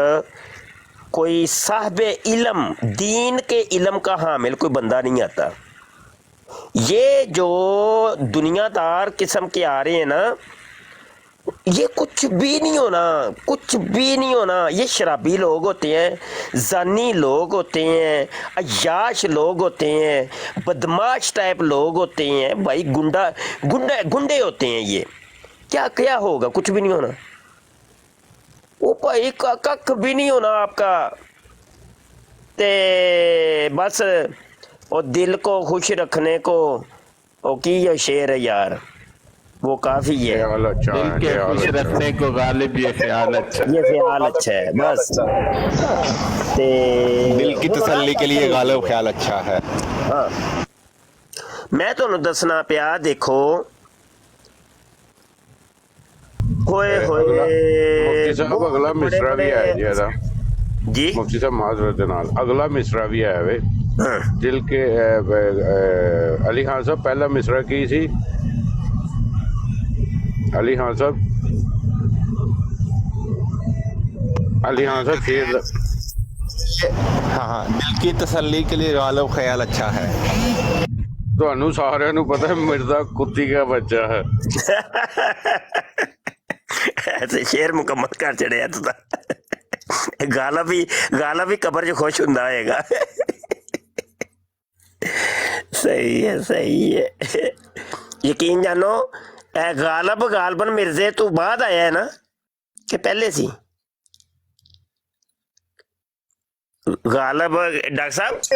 कोई साहिब इल्म, दीन के इल्म का हामिल कोई बंदा नहीं आता। ये जो दुनियादार किस्म के आ रहे हैं ना, ये कुछ भी नहीं होना, कुछ भी नहीं होना। ये शराबी लोग होते हैं, जानी लोग होते हैं, अय्याश लोग होते हैं, बदमाश टाइप लोग होते हैं भाई, गुंडे होते हैं। ये क्या क्या होगा, कुछ भी नहीं होना। वो भाई कख भी नहीं होना आपका। ते बस اور دل کو خوش رکھنے کو وہ کی یہ شعر ہے یار وہ کافی ہے خیال اچھا دل ہے، کے خیال خوش اچھا ہے۔ رکھنے کو غالب یہ خیال اچھا ہے۔ یہ خیال اچھا ہے بس تے دل کی تسلی کے لیے غالب خیال اچھا ہے۔ ہاں میں تمہیں دسنا پیا دیکھو ہوئے مفتی صاحب اگلا مصرا بھی ہے جی ایدا جی مفتی صاحب معذرت نال اگلا مصرا بھی ہے وے ہاں دل کے علی خان صاحب پہلا مصرا کی سی علی خان صاحب شیر ہاں دل کی تسلی کے لیے غالب خیال اچھا ہے۔ تھانوں سارے نو پتہ ہے مرزا کتی کا بچہ ہے۔ ایسے شیر مکمل کر چڑیا تو گالا بھی قبر جو خوش ہوں ہوئے گا۔ صحیح ہے یقین جانو اے غالباً مرزے تو بعد آیا ہے نا کہ پہلے سی غالب ڈاکٹر صاحب اسی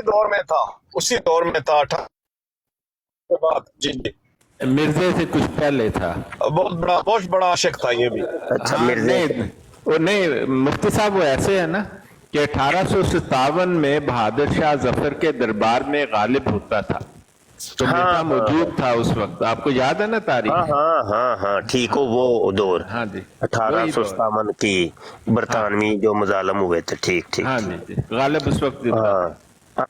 دور میں تھا بعد جی مرزے سے کچھ پہلے تھا۔ بہت بڑا عاشق تھا یہ بھی۔ اچھا ہاں، مرزے نہیں مفتی صاحب وہ ایسے ہے نا کہ 1857 میں بہادر شاہ ظفر کے دربار میں غالب ہوتا تھا تو مرزا موجود تھا اس وقت، آپ کو یاد ہے نا تاریخ؟ ہاں ٹھیک ہو وہ دور ہاں جی 1857 کی برطانوی جو مظالم ہوئے تھے ٹھیک ہاں جی غالب اس وقت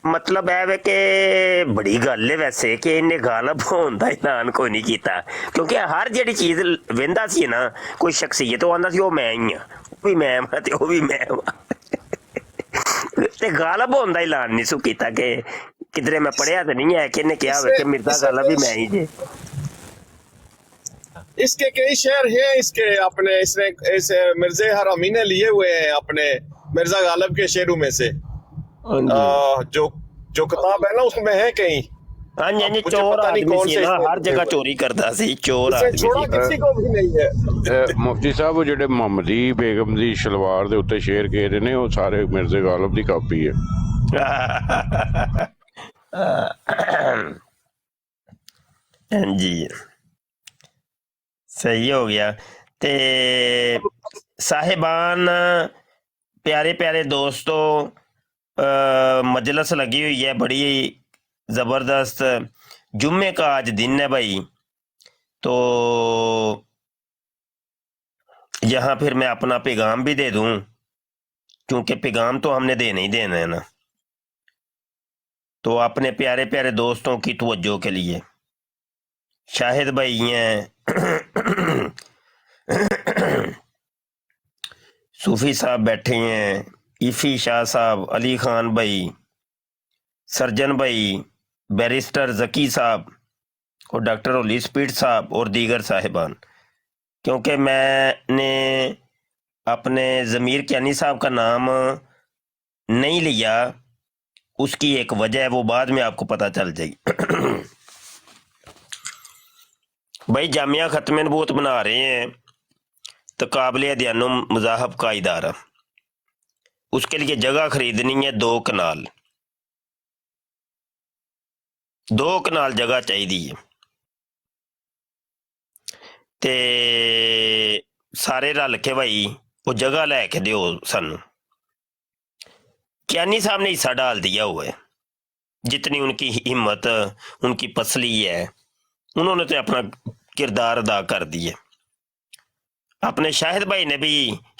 مطلب ہے کہ بڑی گل ہے ویسے کہ انہیں غالب ہونے کا اعلان کوئی نہیں کیتا کیونکہ ہر جڑی چیز وہدا سی نا کوئی شخصیت وہ آندا سی وہ میں ہی ہاں وہ بھی میں ہاں تے وہ بھی میں ہاں تے غالب ہونے کا اعلان نہیں سو کیتا کہ کدھر میں پڑھیا تو نہیں ہے کہ انہیں کیا ہوئے کہ مرزا غالب بھی میں ہی جے۔ اس کے کئی شعر ہیں اس کے اپنے اس نے مرزا حرامی نے لیے ہوئے ہیں اپنے مرزا غالب کے شعروں میں سے جو کتاب ہے نا اس میں ہے کہیں۔ ہاں جی چور آدمی سی نا ہر جگہ چوری کرتا سی چور آدمی چھوڑا کسی کو بھی نہیں ہے۔ مفتی صاحب وہ جڑے محمدی بیگم دی شلوار دے اوتے شعر کہہ رہے نے وہ سارے مرزا غالب دی کاپی ہے۔ جی صحیح ہو گیا تے صاحبان پیارے پیارے دوستو مجلس لگی ہوئی ہے بڑی زبردست جمعے کا آج دن ہے بھائی تو یہاں پھر میں اپنا پیغام بھی دے دوں کیونکہ پیغام تو ہم نے دینا ہی دینا ہے نا تو اپنے پیارے پیارے دوستوں کی توجہ کے لیے شاہد بھائی ہیں صوفی صاحب بیٹھے ہیں ایفی شاہ صاحب علی خان بھائی سرجن بھائی بیرسٹر ذکی صاحب اور ڈاکٹر اولی سپیڈ صاحب اور دیگر صاحبان کیونکہ میں نے اپنے ضمیر کیانی صاحب کا نام نہیں لیا اس کی ایک وجہ ہے وہ بعد میں آپ کو پتہ چل جائے گی بھائی جامعہ ختم نبوت بنا رہے ہیں تقابل ادیان و مذاہب کا ادارہ اس کے لیے جگہ خریدنی ہے 2 کنال جگہ چاہیے تے سارے رل کے بھائی وہ جگہ لے کے دیو سن کیانی صاحب نے حصہ ڈال دیا ہوا ہے جتنی ان کی ہمت ان کی پسلی ہے انہوں نے تو اپنا کردار ادا کر دیے اپنے شاہد بھائی نے بھی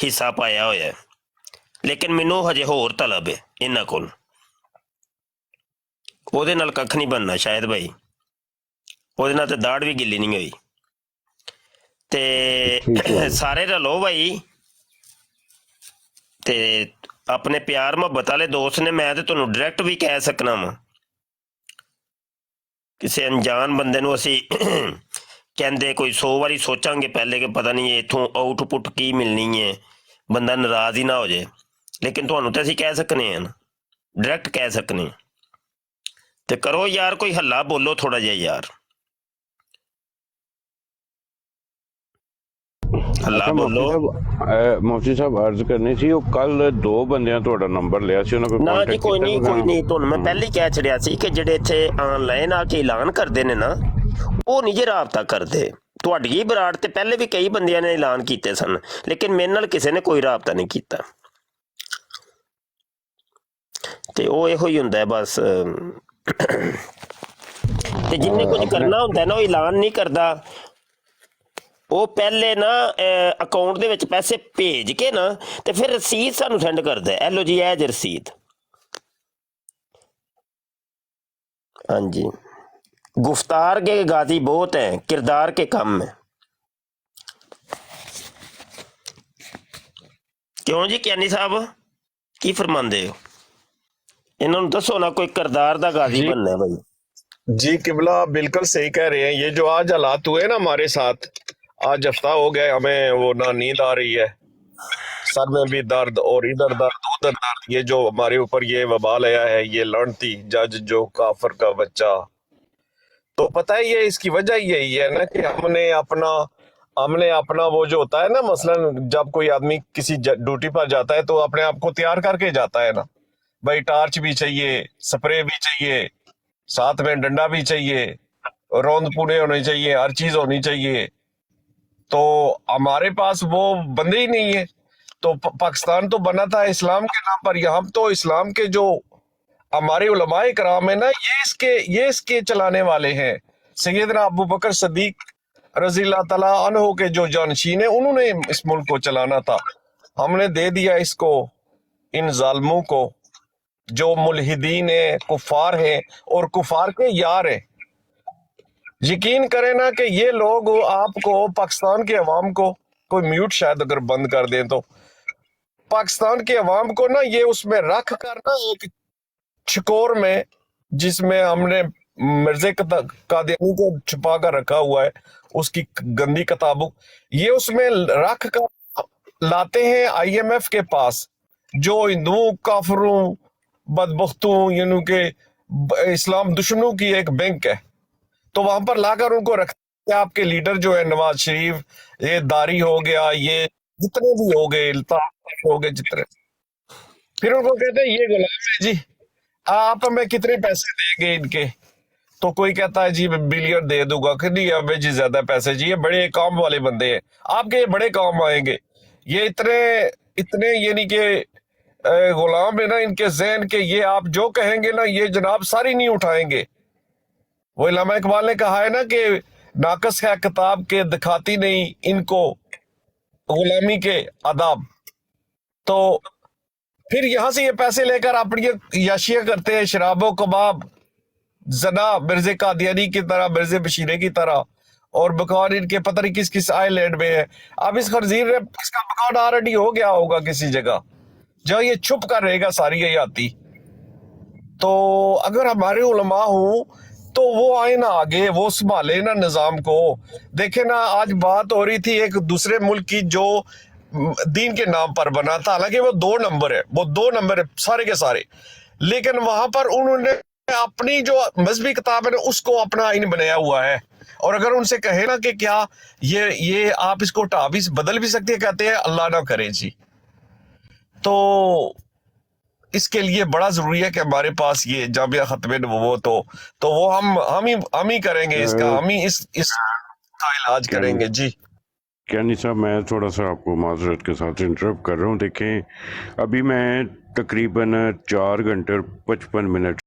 حصہ پایا ہوا ہے لیکن مینوں ہجے ہور طلب ہے انہاں کول ਉਹਦੇ ਨਾਲ ਕੱਖ ਨਹੀਂ ਬਣਨਾ ਸ਼ਾਇਦ ਭਾਈ ਉਹਦੇ ਨਾਲ ਤੇ ਦਾੜ ਵੀ ਗਿੱਲੀ ਨਹੀਂ ਹੋਈ ਤੇ ਸਾਰੇ ਰਲੋ ਭਾਈ ਤੇ ਆਪਣੇ ਪਿਆਰ ਮੁਹੱਬਤ ਵਾਲੇ ਦੋਸਤ ਨੇ ਮੈਂ ਤੇ ਤੁਹਾਨੂੰ ਡਾਇਰੈਕਟ ਵੀ ਕਹਿ ਸਕਣਾ ਵਾਂ ਕਿਸੇ ਅਣਜਾਣ ਬੰਦੇ ਨੂੰ ਅਸੀਂ ਕਹਿੰਦੇ ਕੋਈ 100 ਵਾਰੀ ਸੋਚਾਂਗੇ ਪਹਿਲੇ ਕਿ ਪਤਾ ਨਹੀਂ ਇੱਥੋਂ ਆਊਟਪੁੱਟ ਕੀ ਮਿਲਣੀ ਹੈ ਬੰਦਾ ਨਾਰਾਜ਼ ਹੀ ਨਾ ਹੋ ਜਾਏ ਲੇਕਿਨ ਤੁਹਾਨੂੰ ਤਾਂ ਅਸੀਂ ਕਹਿ ਸਕਨੇ ਹਾਂ ਡਾਇਰੈਕਟ ਕਹਿ ਸਕਨੇ ਤੇ ਕਰੋ ਯਾਰ ਕੋਈ ਹੱਲਾ ਬੋਲੋ ਥੋੜਾ ਜਿਹਾ ਯਾਰ ਅੱਲਾ ਅੱਛਾ ਬੋਲੋ। ਮੁਫਤੀ ਸਾਹਿਬ ਅਰਜ਼ ਕਰਨੀ ਸੀ, ਉਹ ਕੱਲ 2 ਬੰਦਿਆਂ ਤੁਹਾਡਾ ਨੰਬਰ ਲਿਆ ਸੀ, ਉਹਨਾਂ ਕੋਲ ਨਾ ਜੀ ਕੰਟੈਕਟ ਕੋਈ ਕੀਤਾ ਨਹੀਂ ਕੋਈ ਨਹੀਂ, ਤੁਹਾਨੂੰ ਮੈਂ ਪਹਿਲੇ ਹੀ ਕਹਿ ਛੜਿਆ ਸੀ ਕਿ ਜਿਹੜੇ ਇੱਥੇ ਆਨਲਾਈਨ ਆ ਕੇ ਐਲਾਨ ਕਰਦੇ ਨੇ ਨਾ, ਉਹ ਨਹੀਂ ਜੇ ਰਾਬਤਾ ਕਰਦੇ। ਤੁਹਾਡੀ ਬਰਾੜ ਤੇ ਪਹਿਲੇ ਵੀ ਕਈ ਬੰਦਿਆਂ ਨੇ ਐਲਾਨ ਕੀਤੇ ਸਨ, ਲੇਕਿਨ ਮੇਰੇ ਨਾਲ ਕਿਸੇ ਨੇ ਕੋਈ ਰਾਬਤਾ ਨਹੀਂ ਕੀਤਾ। ਤੇ ਉਹ ਇਹੋ ਹੀ ਹੁੰਦਾ ਬਸ। ਤੇ ਜਿੰਨੇ ਕੁਝ ਕਰਨਾ ਹੁੰਦਾ ਨਾ, ਉਹ ਐਲਾਨ ਨਹੀਂ ਕਰਦਾ। ਉਹ ਪਹਿਲੇ ਨਾ ਅਕਾਊਂਟ ਦੇ ਵਿੱਚ ਪੈਸੇ ਭੇਜ ਕੇ ਨਾ ਤੇ ਫਿਰ ਰਸੀਦ ਸਾਨੂੰ ਸੈਂਡ ਕਰਦਾ, ਐ ਲੋ ਜੀ ਇਹ ਜੇ ਰਸੀਦ। ਹਾਂਜੀ, गुफ्तार के गाजी बहुत हैं, किरदार के कम है। क्यों जी क्यानी साहब की फरमांदे हो? इन्होंने दसो ना, कोई किरदार दा गाजी बनना है भाई। जी किबला बिल्कुल सही कह रहे हैं। ये जो आज हालात हुए ना हमारे साथ, आज हफ्ता हो गया हमें वो ना नींद आ रही है, सर में भी दर्द और इधर दर्द उधर दर्द। ये जो हमारे ऊपर ये वबाल आया है, ये लानती जज जो काफर का बच्चा, तो पता है ये इसकी वजह यही है ना कि हमने अपना वो जो होता है ना, मसलन जब कोई आदमी किसी ड्यूटी पर जाता है तो अपने आप को तैयार करके जाता है ना भाई, टार्च भी चाहिए, स्प्रे भी चाहिए, साथ में डंडा भी चाहिए, रौंद पूरे होने चाहिए, हर चीज होनी चाहिए। तो हमारे पास वो बंदे ही नहीं है। तो पाकिस्तान तो बना था इस्लाम के नाम पर, यहाँ तो इस्लाम के जो हमारे उलमाए कराम है ना, ये इसके चलाने वाले हैं। सैयदना अबू बकर सदीक रज़ी अल्लाह तआला अन्हु के जो जानशीन है, उन्होंने इस मुल्क को चलाना था। हमने दे दिया इसको इन जालिमों को, जो मुल्हिदीन है, कुफार हैं और कुफार के यार हैं। यकीन करें ना कि ये लोग आपको, पाकिस्तान के अवाम को, कोई म्यूट शायद अगर बंद कर दें तो, पाकिस्तान के अवाम को ना ये उसमें रख कर ना एक शिकोर में, जिसमें हमने मिर्ज़ा कादियानी को छुपा कर रखा हुआ है, उसकी गंदी किताबों, ये उसमें रख कर लाते हैं IMF के पास, जो हिंदुओं काफिरों बदबख्तों यानी कि इस्लाम दुश्मनों की एक बैंक है। तो वहां पर लाकर उनको रखते हैं। आपके लीडर जो है नवाज शरीफ, ये दारी हो गया, ये जितने भी हो गए, हो गए जितने, फिर उनको कहते हैं ये गुलाम है जी, आप हमें कितने पैसे देंगे इनके? तो कोई कहता है जी बिलियन दे दूंगा, कि नहीं हमें जी ज्यादा पैसे चाहिए, बड़े काम वाले बंदे हैं आपके, ये बड़े काम आएंगे। ये इतने यानी कि गुलाम है ना इनके ज़हन के, ये आप जो कहेंगे ना ये जनाब सारी नहीं उठाएंगे। वो इल्लामा इकबाल ने कहा है ना कि नाकस है किताब के, दिखाती नहीं इनको गुलामी के आदाब। तो फिर यहां से ये पैसे लेकर अपनी याशियां करते हैं, शराबो कबाब, जना, मिर्ज़ा कादियानी की तरह, मिर्ज़ा बशीरे की तरह, और बकौर इनके पता नहीं किस किस आइलैंड में है। अब इस खरजीर ने इसका बकौर ऑलरेडी हो गया होगा किसी जगह, जो ये छुप कर रहेगा सारी हयाती। तो अगर हमारे उलमा हो तो वो आए ना आगे, वो संभाले ना निज़ाम को। देखे ना, आज बात हो रही थी एक दूसरे मुल्क की जो दीन के नाम पर बना था, हालांकि वो 2 नंबर है, वो 2 नंबर है सारे के सारे, लेकिन वहां पर उन्होंने अपनी जो मजहबी किताब है ना उसको अपना आइन बनाया हुआ है। और अगर उनसे कहे ना कि क्या ये आप इसको भी बदल भी सकते हैं, कहते हैं अल्लाह ना करे जी। तो इसके लिए बड़ा जरूरी है कि हमारे पास ये जामिया खत्म नबूवत हो, तो वो हम ही करेंगे इसका, हम ही इसका इलाज करेंगे जी। क्यानी साहब, मैं थोड़ा सा आपको माजरत के साथ इंटरप्ट कर रहा हूँ। देखें, अभी मैं तकरीबन 4 घंटे और 55 मिनट